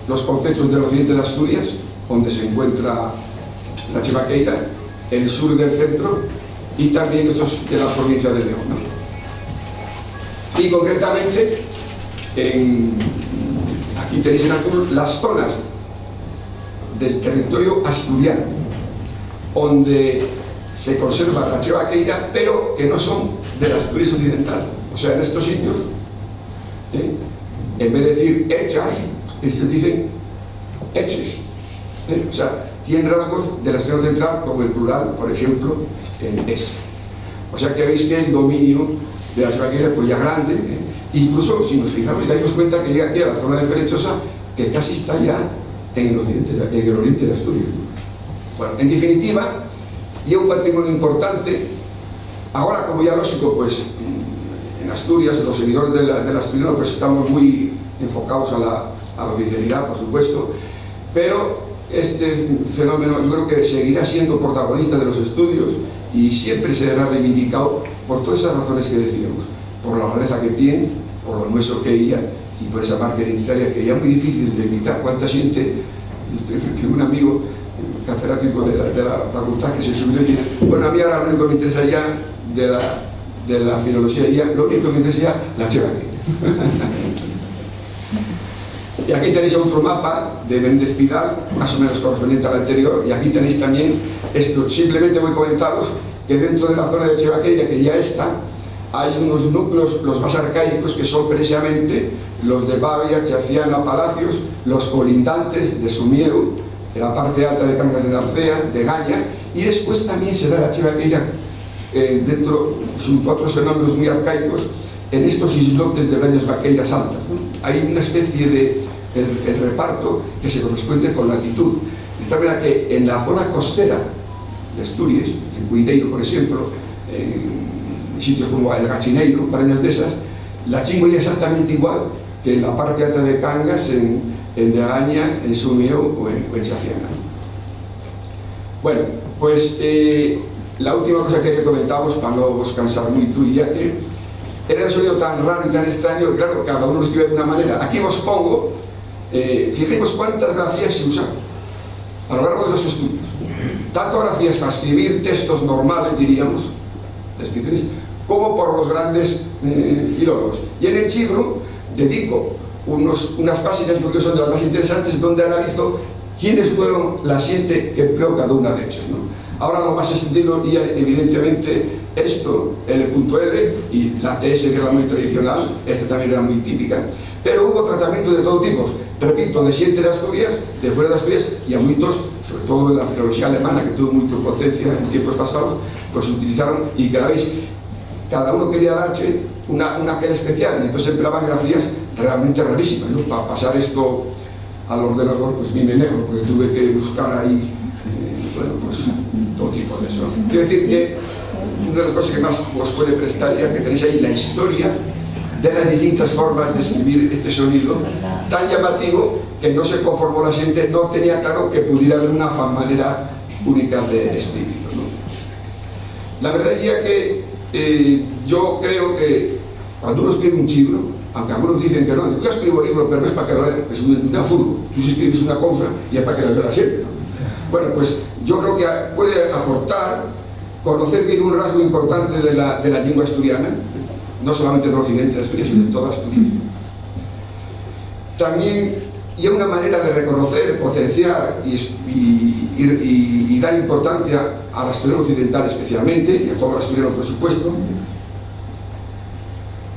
los conceptos del occidente de Asturias, donde se encuentra la Chevegueira, el sur del centro, y también estos de la provincia de León, ¿no? Y concretamente, aquí tenéis en azul las zonas del territorio asturiano, donde se conserva la Chevegueira, pero que no son del Asturias occidental. O sea, en estos sitios, en vez de decir hechas, estos dicen eches. O sea, tienen rasgos de la Asturias central, como el plural, por ejemplo, en es. O sea que veis que el dominio de la Chevegueira pues ya grande, incluso si nos fijamos, damos cuenta que llega aquí a la zona de Ferechosa, que casi está ya en el oriente de Asturias. Bueno, en definitiva, y un patrimonio importante. Ahora, como ya lógico, pues en Asturias, los seguidores del asturiano, pues estamos muy enfocados a la oficialidad, por supuesto, pero este fenómeno yo creo que seguirá siendo protagonista de los estudios y siempre será reivindicado por todas esas razones que decíamos, por la rareza que tiene, por lo nuestro que ella y por esa marca identitaria que ya es muy difícil de evitar. Cuánta gente, tengo un amigo catedrático de la facultad que se subió y dice, bueno, a mí ahora lo único que me interesa ya de la filología, ya, lo único que me interesa ya la Chevegueira. Y aquí tenéis otro mapa de Méndez Vidal, más o menos correspondiente al anterior, y aquí tenéis también esto. Simplemente voy a comentaros que dentro de la zona de Chevegueira, que ya está, hay unos núcleos, los más arcaicos, que son precisamente los de Bavia, Chaciana, Palacios, los colindantes de Sumieu, en la parte alta de Cangas de Narcea, de Gaña, y después también se da la Chivaqueira dentro, junto a otros fenómenos muy arcaicos, en estos islotes de Brañas Vaqueiras altas, ¿no? Hay una especie de el reparto que se corresponde con la latitud, de tal manera que en la zona costera de Asturias, en Cuideiro, por ejemplo, en sitios como el Gachineiro, Brañas de esas, la chingua es exactamente igual que en la parte alta de Cangas, en Degaña, en Sumieu o en Saciana. Bueno, pues la última cosa que comentamos, para no os cansar mucho, ya que era un sonido tan raro y tan extraño, claro, cada uno lo escribe de una manera. Aquí os pongo, fijemos cuántas grafías se usan a lo largo de los estudios. Tanto grafías para escribir textos normales, diríamos, descripciones, como por los grandes filólogos. Y en el libro dedico unas páginas, porque son de las más interesantes, donde analizo quiénes fueron la gente que empleó cada una de ellas, ¿no? Ahora lo más extendido y evidentemente esto, L.L. y la TS, que era muy tradicional, esta también era muy típica, pero hubo tratamiento de todo tipo, repito, de xente de Asturias, de fuera de Asturias, e a moitos, sobre todo en la filología alemana, que tuvo moita potencia en tiempos pasados, pues utilizaron, y cada uno quería darse una queda especial, y entonces empleaban grafías realmente rarísimas, ¿no? Para pasar esto al ordenador, pues vine negro, porque tuve que buscar ahí, bueno, pues todo tipo de eso. Quiero decir que una de las cosas que más os puede prestar es que tenéis ahí la historia de las distintas formas de escribir este sonido tan llamativo que no se conformó la gente, no tenía claro que pudiera haber una manera única de escribirlo, ¿no? La verdad es que yo creo que cuando uno escribe un libro, aunque algunos dicen que no, yo escribo el libro pero no es para que lo lean, es una furgo, tú si escribes una cosa y es para que la lea siempre, ¿no? Bueno, pues yo creo que puede aportar conocer bien un rasgo importante de la lengua asturiana, no solamente del occidente de Asturias, sino de toda Asturias. También, y es una manera de reconocer, potenciar y dar importancia al asturiano occidental especialmente, y a todo el asturiano por supuesto.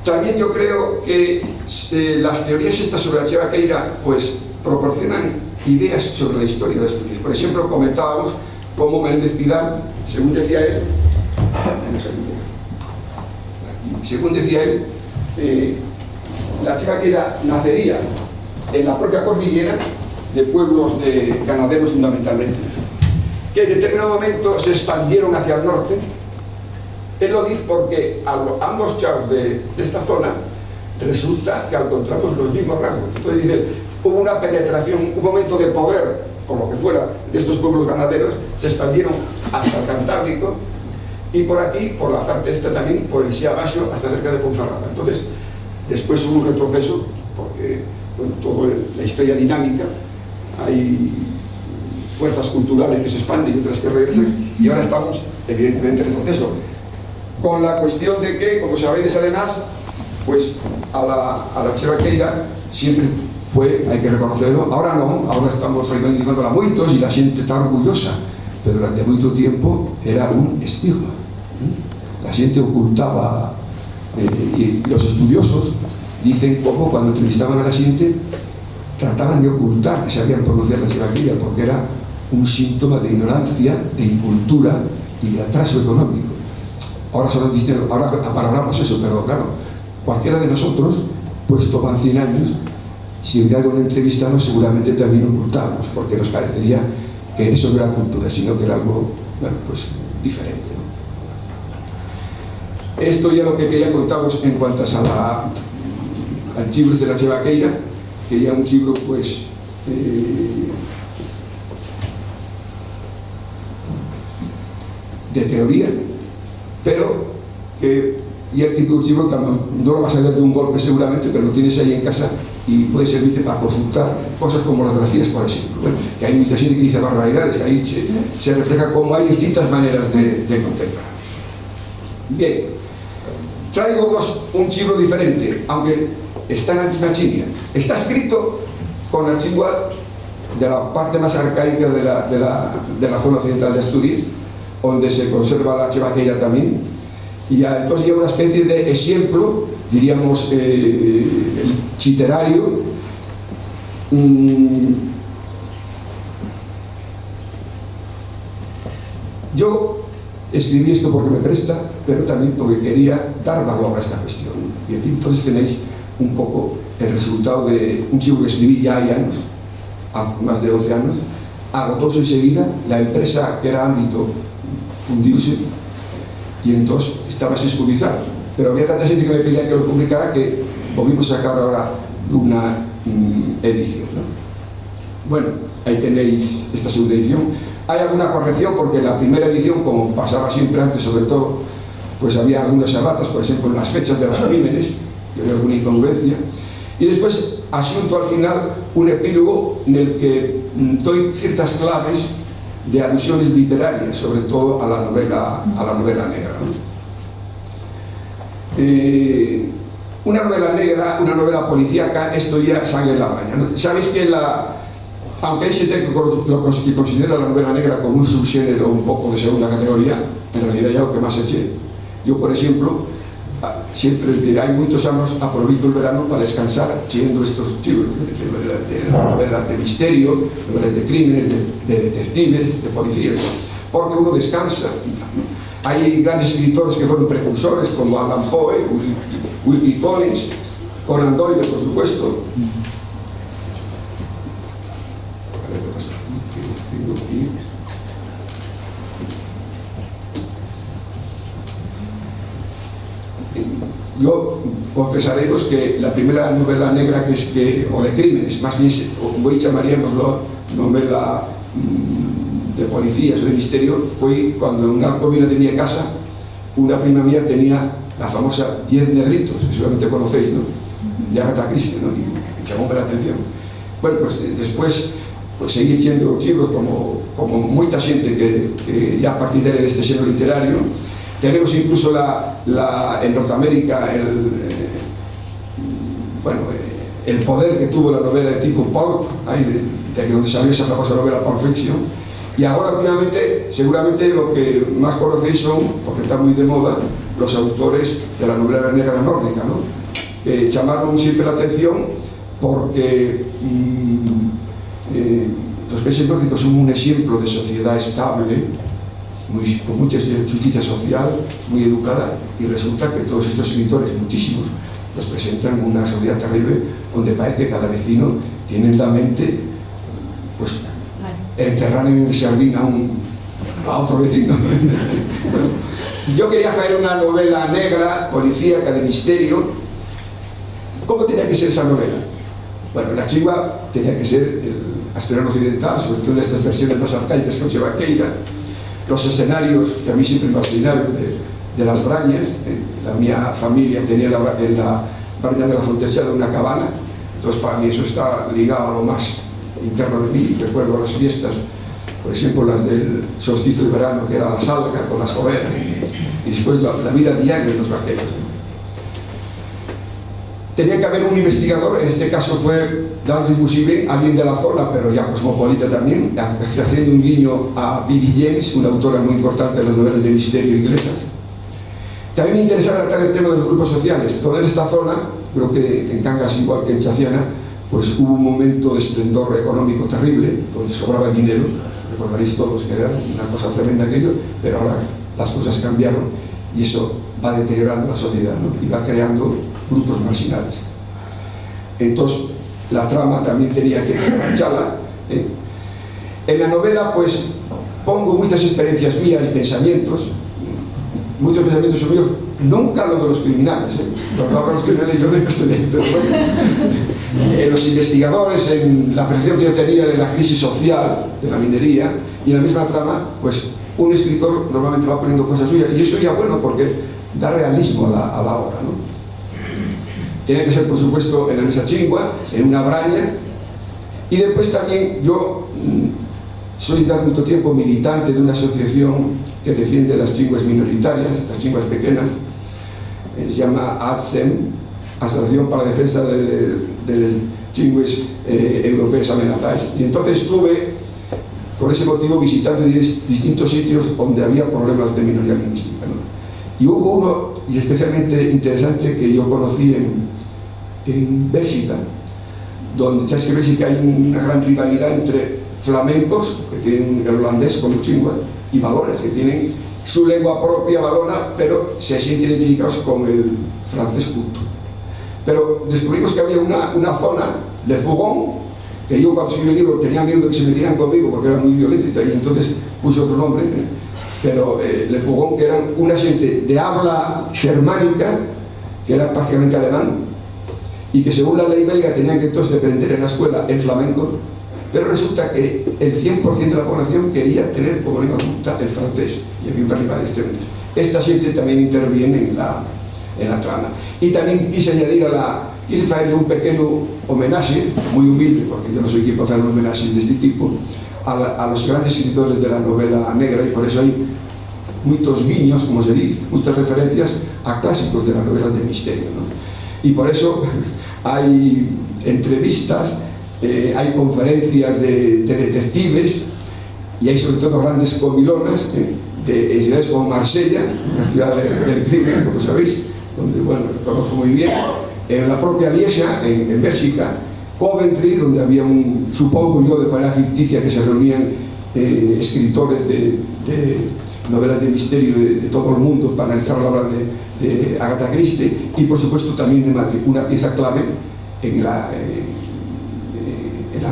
También yo creo que las teorías estas sobre la Chivaqueira pues proporcionan ideas sobre la historia de Asturias. Por ejemplo, comentábamos cómo Menéndez Pidal, según decía él, la Chivaqueira nacería en la propia cordillera de pueblos de ganaderos fundamentalmente, que en determinado momento se expandieron hacia el norte. Él lo dice porque ambos chavos de esta zona resulta que encontramos los mismos rasgos. Entonces dice, hubo una penetración, un momento de poder, por lo que fuera, de estos pueblos ganaderos, se expandieron hasta el Cantábrico y por aquí, por la parte esta también, por el Xía Abaixo, hasta cerca de Ponferrada. Entonces, después hubo un retroceso, porque bueno, toda la historia dinámica, hay fuerzas culturales que se expanden y otras que regresan, y ahora estamos, evidentemente, en retroceso. Con la cuestión de que, como sabéis, además, pues a la Chivaqueira siempre fue, hay que reconocerlo, ahora no, ahora estamos reivindicándola muchos y la gente está orgullosa, pero durante mucho tiempo era un estigma. La gente ocultaba, y los estudiosos dicen cómo cuando entrevistaban a la gente trataban de ocultar que sabían pronunciar la Chivaqueira, porque era un síntoma de ignorancia, de incultura y de atraso económico. Ahora solo dicen, ahora apalabramos eso, pero claro, cualquiera de nosotros, puesto van 100 años, si hubiera algo en entrevistarnos, seguramente también ocultábamos, porque nos parecería que eso no era cultura, sino que era algo, bueno, pues diferente, ¿no? Esto ya lo que quería contaros en cuanto a al chibro de la Chivaqueira, que ya un chibro, pues, de teoría, pero que y el tipo de chibro que no lo vas a leer de un golpe seguramente, pero lo tienes ahí en casa y puede servirte para consultar cosas como las grafías, por ejemplo. Bueno, que hay mucha gente que dice barbaridades, que ahí se refleja cómo hay distintas maneras de contemplar. Bien, traigo vos un chibro diferente, aunque está en la misma chimia. Está escrito con la chingua de la parte más arcaica de la zona occidental de Asturias, donde se conserva la Chivaqueira también, Y entonces lleva una especie de ejemplo, diríamos, literario. Yo escribí esto porque me presta, pero también porque quería dar valor a esta cuestión. Y aquí entonces tenéis un poco el resultado de un chico que escribí ya hay años, hace más de 12 años, agotóse enseguida, la empresa que era ámbito fundióse y entonces estaba sin publicar. Pero había tanta gente que me pedía que lo publicara que volvimos a sacar ahora una edición, ¿no? Bueno, ahí tenéis esta segunda edición. Hay alguna corrección porque la primera edición, como pasaba siempre antes, sobre todo, pues había algunas erratas, por ejemplo, en las fechas de los crímenes, que había alguna incongruencia. Y después, asunto al final, un epílogo en el que doy ciertas claves de alusiones literarias, sobre todo a la novela negra, ¿no? Una novela negra, una novela policíaca, esto ya sangre en la braña, ¿no? Sabéis que aunque hay gente que considera la novela negra como un subgénero un poco de segunda categoría, en realidad ya lo que más eché. Yo, por ejemplo, siempre desde hay muchos años aprovecho el verano para descansar leyendo estos libros de novelas de misterio, novelas de crímenes, de detectives, de policías, porque uno descansa. Hay grandes escritores que fueron precursores como Alan Poe, Wilkie Collins, Conan Doyle, por supuesto. Yo confesaréis que la primera novela negra o de crímenes, más bien hoy llamaríamoslo novela de policías o de misterio, fue cuando en una comida de mi casa una prima mía tenía la famosa 10 negritos, que seguramente conocéis, ¿no? De Agatha Christie, ¿no? Y llamóme la atención. Bueno, pues después pues seguí siendo chicos como mucha gente que ya partidaria de este género literario. Tenemos incluso en Norteamérica el poder que tuvo la novela de tipo pulp, de donde salió esa famosa novela Pulp Fiction. Y ahora últimamente, seguramente lo que más conocéis son, porque está muy de moda, los autores de la novela negra nórdica, ¿no? Que llamaron siempre la atención porque los países nórdicos son un ejemplo de sociedad estable, con mucha justicia social, muy educada, y resulta que todos estos escritores, muchísimos, nos presentan una sociedad terrible donde parece que cada vecino tiene en la mente pues enterrar en el jardín a otro vecino. Bueno, yo quería hacer una novela negra, policíaca, de misterio. ¿Cómo tenía que ser esa novela? Bueno, la chigua tenía que ser el asturiano occidental, sobre todo en estas versiones más arcaicas que lleva Queira. Los escenarios que a mí siempre me fascinaron de las brañas. La mía familia tenía en la braña de la Fontechada una cabana, entonces para mí eso está ligado a lo más interno de mí. Recuerdo las fiestas, por ejemplo las del solsticio de verano, que era la salga con las hogueras, y después la vida diaria de los vaqueros. Tenía que haber un investigador, en este caso fue Dalglish Musibe, alguien de la zona, pero ya cosmopolita también, haciendo un guiño a Bibi James, una autora muy importante de las novelas de misterio inglesas. También me interesaba tratar el tema de los grupos sociales. Toda esta zona, creo que en Cangas igual que en Chaciana, pues hubo un momento de esplendor económico terrible, donde sobraba dinero. Recordaréis todos que era una cosa tremenda aquello, pero ahora las cosas cambiaron y eso va deteriorando la sociedad, ¿no? Y va creando grupos marginales. Entonces la trama también tenía que engancharla. En la novela pues pongo muchas experiencias mías y pensamientos, muchos pensamientos míos, nunca lo de los criminales, cuando hablo de los criminales yo no estoy, pero bueno, en los investigadores, en la percepción que yo tenía de la crisis social de la minería, y en la misma trama pues un escritor normalmente va poniendo cosas suyas, y eso ya bueno porque da realismo a la obra, ¿no? Tiene que ser, por supuesto, en la mesa chingua, en una braña, y después también yo soy de mucho tiempo militante de una asociación que defiende las chinguas minoritarias, las chinguas pequeñas, se llama ADSEM, Asociación para la Defensa de las Chingues Europeas Amenazadas, y entonces estuve, por ese motivo, visitando distintos sitios donde había problemas de minoría lingüística, ¿no? Y hubo uno, y especialmente interesante, que yo conocí en Bélgica, donde sabes que en Bélgica hay una gran rivalidad entre flamencos, que tienen el holandés como chingua, y valones, que tienen su lengua propia valona, pero se sienten identificados con el francés culto. Pero descubrimos que había una zona, Le Fougon, que yo cuando escribí el libro tenía miedo de que se metieran conmigo porque era muy violento y entonces puse otro nombre, pero Le Fougon, que eran una gente de habla germánica, que era prácticamente alemán, y que según la ley belga tenían que todos aprender en la escuela el flamenco, pero resulta que el 100% de la población quería tener como lengua culta el francés, y había una rivalidad tremenda. Esta gente también interviene en la trama. Y también quise añadir quise hacerle un pequeño homenaje, muy humilde, porque yo no soy quien para hacer un homenaje de este tipo, a los grandes escritores de la novela negra, y por eso hay muchos guiños, como se dice, muchas referencias a clásicos de las novelas de misterio, ¿no? Y por eso hay entrevistas, hay conferencias de detectives, y hay sobre todo grandes comilonas de ciudades como Marsella, la ciudad del crimen, como sabéis, donde, bueno, conozco muy bien, en la propia Lieja, en Bélgica, Coventry, donde había supongo yo, de manera ficticia, que se reunían escritores de novelas de misterio de todo el mundo para analizar la obra de Agatha Christie, y por supuesto también de Madrid, una pieza clave en la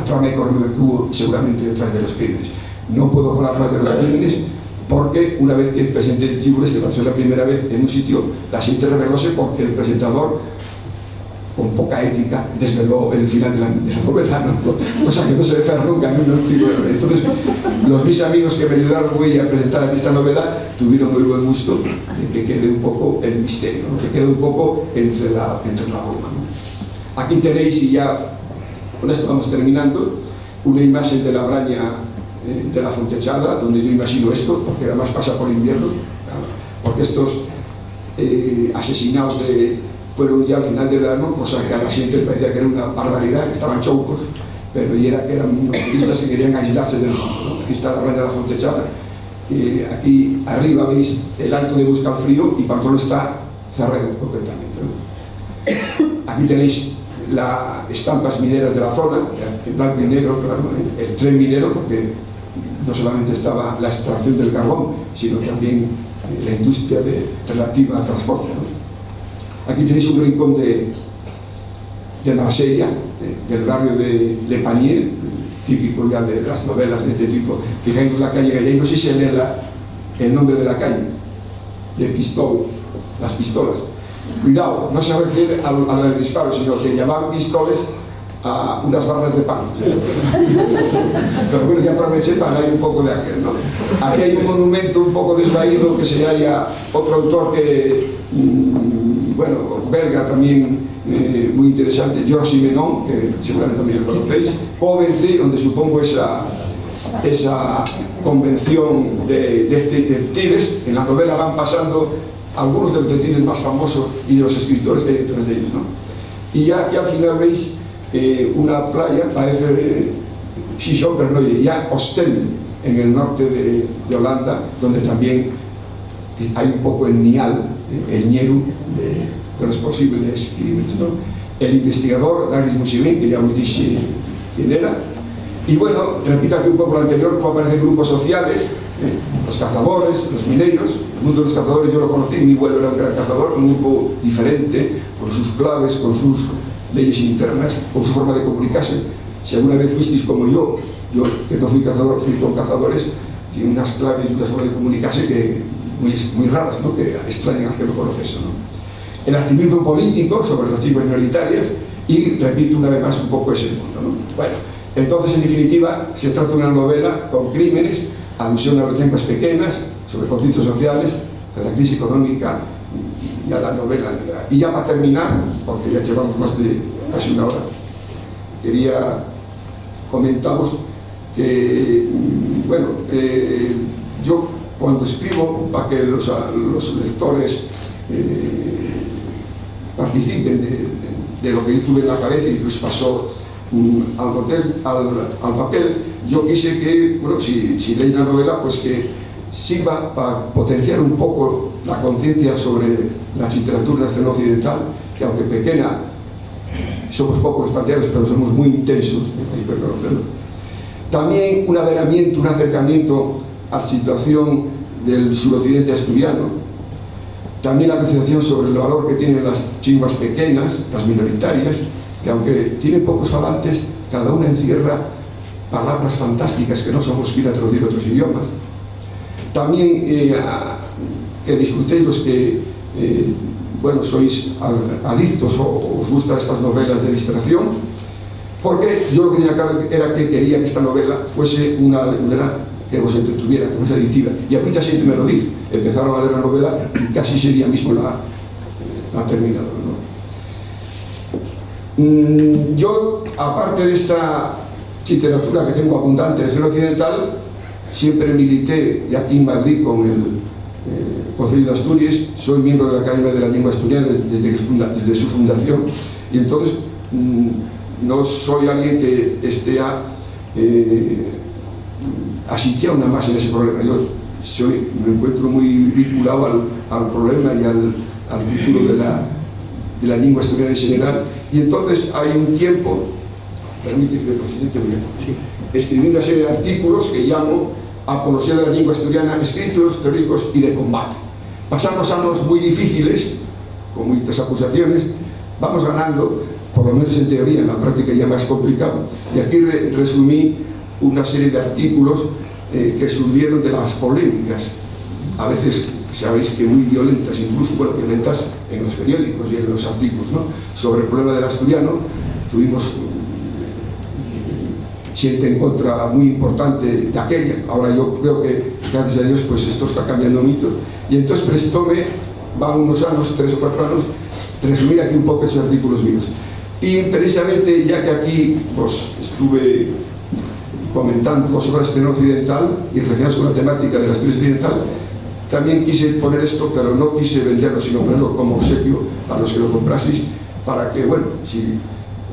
trama económica que hubo seguramente detrás de los crímenes. No puedo hablar más de los crímenes porque una vez que presenté el chivo este, pasó la primera vez en un sitio, la siguiente revelóse porque el presentador, con poca ética, desveló el final de la novela, ¿no? Cosa que no se ve nunca en un artículo. Entonces, mis amigos que me ayudaron a presentar esta novela tuvieron muy buen gusto de que quede un poco el misterio, ¿no? Que quede un poco entre la broma, ¿no? Aquí tenéis, y ya con esto vamos terminando, una imagen de la Braña de la Fontechada, donde yo imagino esto, porque además pasa por inviernos, porque estos asesinados fueron ya al final del verano, cosa que a la gente parecía que era una barbaridad, que estaban choucos, pero era que eran unos turistas que querían aislarse del mundo, ¿no? Aquí está la Braña de la Fontechada, aquí arriba veis el Alto de Buscalfrío, y Pamplona está Cerredo, concretamente, ¿no? Aquí tenéis las estampas mineras de la zona, en blanco y negro, claro, el tren minero, porque no solamente estaba la extracción del carbón, sino también la industria relativa al transporte, ¿no? Aquí tenéis un rincón de Marsella, del barrio de Le Panier, típico ya de las novelas de este tipo. Fijaos la calle Galley, no sé si se lee el nombre de la calle, de Pistol, las pistolas. Cuidado, no se refiere a lo del disparo, sino que llamaban pistoles a unas barras de pan. Pero bueno, ya aproveché para dar un poco de aquel, ¿no? Aquí hay un monumento un poco desvaído que se halla otro autor que, bueno, belga también, muy interesante, Georges Simenon, que seguramente también lo conocéis, Coventry, donde supongo esa convención de detectives. En la novela van pasando algunos de los detectives más famosos y de los escritores que hay detrás de ellos, ¿no? Y ya aquí al final veis una playa, parece Chichon, pero no, ya Ostende, en el norte de Holanda, donde también hay un poco el nial, el ñeru de los posibles crímenes, ¿no? El investigador, Dagris Musimin, que ya os dije quién era. Y bueno, repito aquí un poco lo anterior, como aparecen grupos sociales, los cazadores, los mineros. El mundo de los cazadores yo lo conocí, mi abuelo era un gran cazador, un grupo diferente, con sus claves, con sus leyes internas, con su forma de comunicarse. Si alguna vez fuisteis como yo que no fui cazador, fui con cazadores, tiene unas claves y unas formas de comunicarse que muy raras, ¿no? Que extrañan al que lo conoce eso, ¿no? El activismo político sobre las tribus minoritarias, y repito una vez más un poco ese mundo, ¿no? Bueno, entonces en definitiva se trata de una novela con crímenes, alusión a las lenguas pequeñas, sobre conflictos sociales, a la crisis económica y a la novela negra. Y ya para terminar, porque ya llevamos más de casi una hora, comentamos que, bueno, yo cuando escribo, para que los lectores participen de lo que yo tuve en la cabeza y pues pasó al papel, yo quise que, bueno, si leéis la novela, pues que sirva para potenciar un poco la conciencia sobre la literatura nacional occidental, que aunque pequeña, somos pocos partidarios, pero somos muy intensos, hay que reconocerlo. También un averamiento, un acercamiento a la situación del suroccidente asturiano, también la apreciación sobre el valor que tienen las lenguas pequeñas, las minoritarias, que aunque tienen pocos falantes, cada una encierra palabras fantásticas que no somos quien a traducir otros idiomas. También que disfrutéis los que bueno, sois adictos o os gustan estas novelas de distracción, porque yo lo que tenía claro era que quería que esta novela fuese una novela que os entretuviera, que fuese adictiva. Y a mucha gente me lo dice, empezaron a leer la novela y casi ese día mismo la terminaron, ¿no? Yo, aparte de esta literatura que tengo abundante en el occidental, siempre milité, y aquí en Madrid con el Concello de Asturias, soy miembro de la Academia de la Lengua Asturiana desde su fundación, y entonces no soy alguien que esté asistido una más en ese problema. Yo me encuentro muy vinculado al problema y al futuro de la lengua asturiana en general, y entonces hay un tiempo, permíteme que el presidente escribí una serie de artículos que llamo Apología de la lengua asturiana, escritos teóricos y de combate. Pasamos años muy difíciles, con muchas acusaciones, vamos ganando, por lo menos en teoría, en la práctica ya más complicado, y aquí resumí una serie de artículos que surgieron de las polémicas, a veces sabéis que muy violentas, incluso bueno, violentas en los periódicos y en los artículos, ¿no?, sobre el problema del asturiano. Tuvimos gente en contra muy importante de aquella. Ahora yo creo que, gracias a Dios, pues esto está cambiando mucho, y entonces prestóme, van unos años, 3 o 4 años, resumir aquí un poco esos artículos míos. Y precisamente, ya que aquí pues, estuve comentando sobre la escena occidental y relacionados con la temática de la Asturias occidental, también quise poner esto, pero no quise venderlo, sino ponerlo como obsequio a los que lo compraseis, para que, bueno, si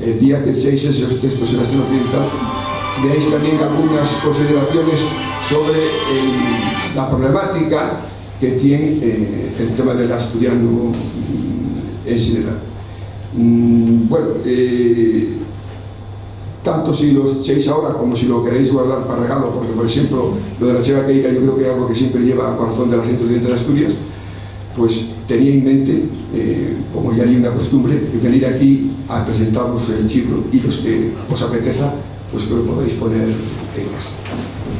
el día que echéis esos textos en la escena occidental, veáis también algunas consideraciones sobre la problemática que tiene el tema del asturiano en general. Bueno, tanto si los echéis ahora como si lo queréis guardar para regalo, porque por ejemplo lo de la cheva queira yo creo que es algo que siempre lleva al corazón de la gente de Asturias, pues tenía en mente, como ya hay una costumbre, venir aquí a presentaros el libro, y los que os apeteza, pues que lo podéis poner en casa.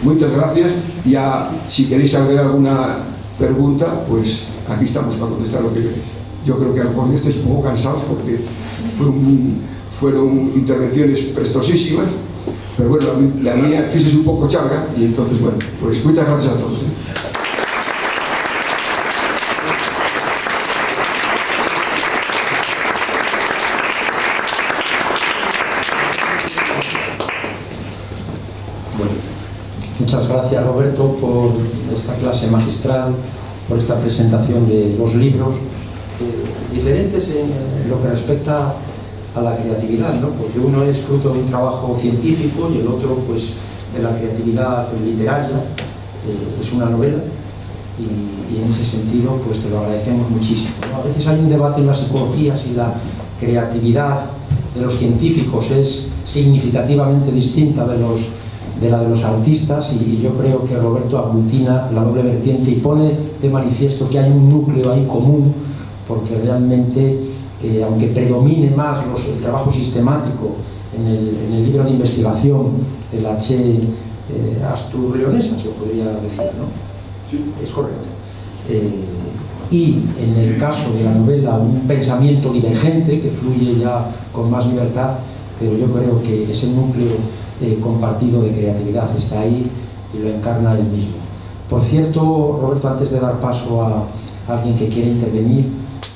Muchas gracias. Ya si queréis hacer alguna pregunta, pues aquí estamos para contestar lo que queréis. Yo creo que a lo mejor estáis un poco cansados porque fueron intervenciones prestosísimas, pero bueno, la mía es un poco charga, y entonces bueno, pues muchas gracias a todos. Muchas gracias, Roberto, por esta clase magistral, por esta presentación de los libros, diferentes en lo que respecta a la creatividad, ¿no? Porque uno es fruto de un trabajo científico y el otro, pues, de la creatividad literaria, es una novela, y en ese sentido, pues, te lo agradecemos muchísimo, ¿no? A veces hay un debate en la psicología si la creatividad de los científicos es significativamente distinta de la de los artistas, y yo creo que Roberto aglutina la doble vertiente y pone de manifiesto que hay un núcleo ahí común, porque realmente, aunque predomine más el trabajo sistemático en el libro de investigación de la Che Astur-Leonesa, se podría decir, ¿no? Sí. Es correcto. Y en el caso de la novela, un pensamiento divergente que fluye ya con más libertad, pero yo creo que ese núcleo compartido de creatividad está ahí y lo encarna él mismo. Por cierto, Roberto, antes de dar paso a alguien que quiere intervenir,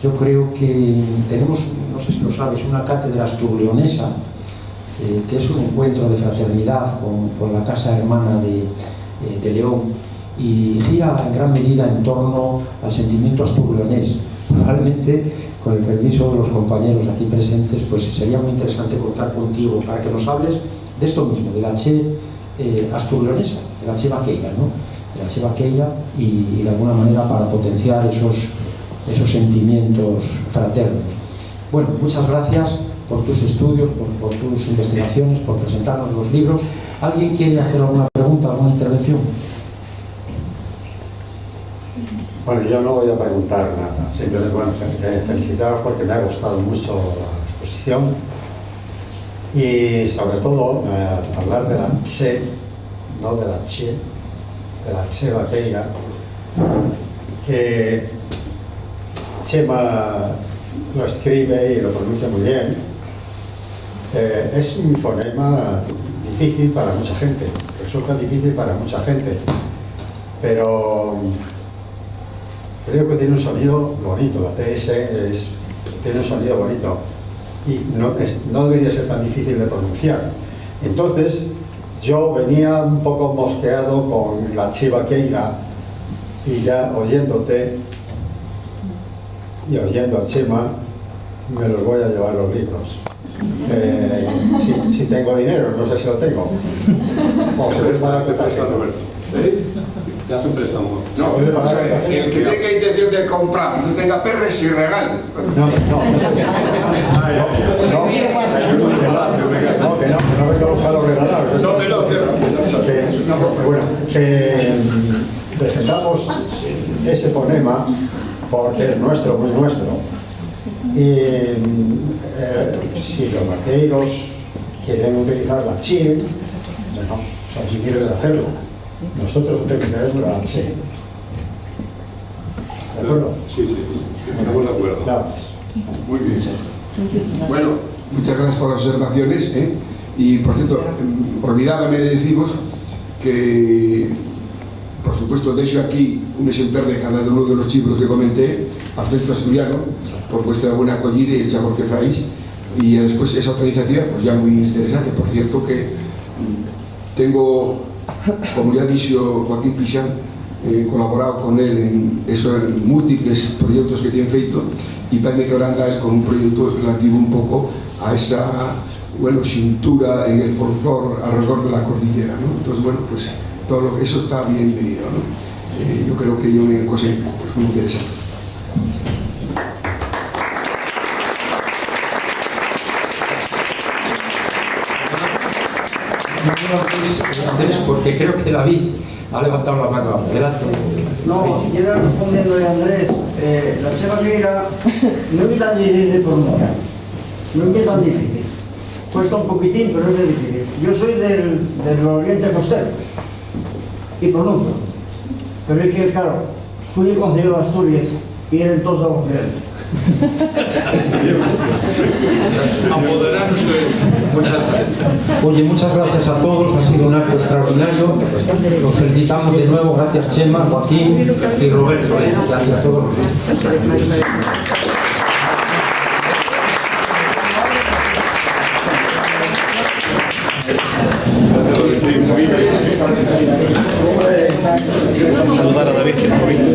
yo creo que tenemos, no sé si lo sabes, una cátedra astur-leonesa, que es un encuentro de fraternidad con la Casa Hermana de León, y gira en gran medida en torno al sentimiento astur-leonés. Probablemente, con el permiso de los compañeros aquí presentes, pues sería muy interesante contar contigo para que nos hables de esto mismo, de la Che Astur-Leonesa, de la Che Vaqueira, ¿no? la Chevaqueira y de alguna manera para potenciar esos sentimientos fraternos. Bueno, muchas gracias por tus estudios, por tus investigaciones, por presentarnos los libros. ¿Alguien quiere hacer alguna pregunta, alguna intervención? Bueno, yo no voy a preguntar nada, simplemente, bueno, felicitaros porque me ha gustado mucho la exposición y sobre todo hablar de la Che, no de la Che, de la Chevaqueira, que Chema lo escribe y lo pronuncia muy bien. Es un fonema difícil para mucha gente, resulta difícil para mucha gente, pero creo que tiene un sonido bonito. La TS tiene un sonido bonito y no debería ser tan difícil de pronunciar. Entonces yo venía un poco mosqueado con la Chevaqueira y ya oyéndote y oyendo a Chema me los voy a llevar los libros. Si tengo dinero, no sé si lo tengo. O se les paga con tarjeta. Te hace un préstamo. No, el que tenga intención de comprar, no tenga perres y regale. No venga a buscar los regalados. Bueno, presentamos ese fonema porque es nuestro, muy nuestro. Y si los vaqueros quieren utilizar la Che, son si quieren hacerlo. Nosotros utilizaremos la Che. ¿De acuerdo? Sí, estamos de acuerdo. Muy bien. Bueno, muchas gracias por las observaciones. Y por cierto, olvidábame de deciros que, por supuesto, deixo aquí un exemplar de cada uno de los libros que comenté al Centro Asturiano por vuestra buena acogida y el sabor que fáis. Y después esa otra iniciativa, pues ya muy interesante. Por cierto que tengo, como ya dicho Joaquín Pixán, colaborado con él en múltiples proyectos que tiene feito y parece que ahora anda él con un proyecto relativo un poco a esa, bueno, cintura en el folclore alrededor de la cordillera, ¿no? Entonces, bueno, pues todo eso está bienvenido, ¿no? Yo creo que hay una cosa muy interesante. Porque creo que David ha levantado la mano. Adelante. No, quiero responderle a Andrés. La Chevaqueira no es tan difícil de pronunciar. No es tan difícil. Cuesta un poquitín, pero es difícil. Yo soy del Oriente Costero y pronuncio. Pero es que, claro, fui del Concejo de Asturias y eran todos a Occidente. Oye, muchas gracias a todos, ha sido un acto extraordinario. Los felicitamos de nuevo, gracias Chema, Joaquín y Roberto. Gracias a todos. Saludar a David, que no lo vi.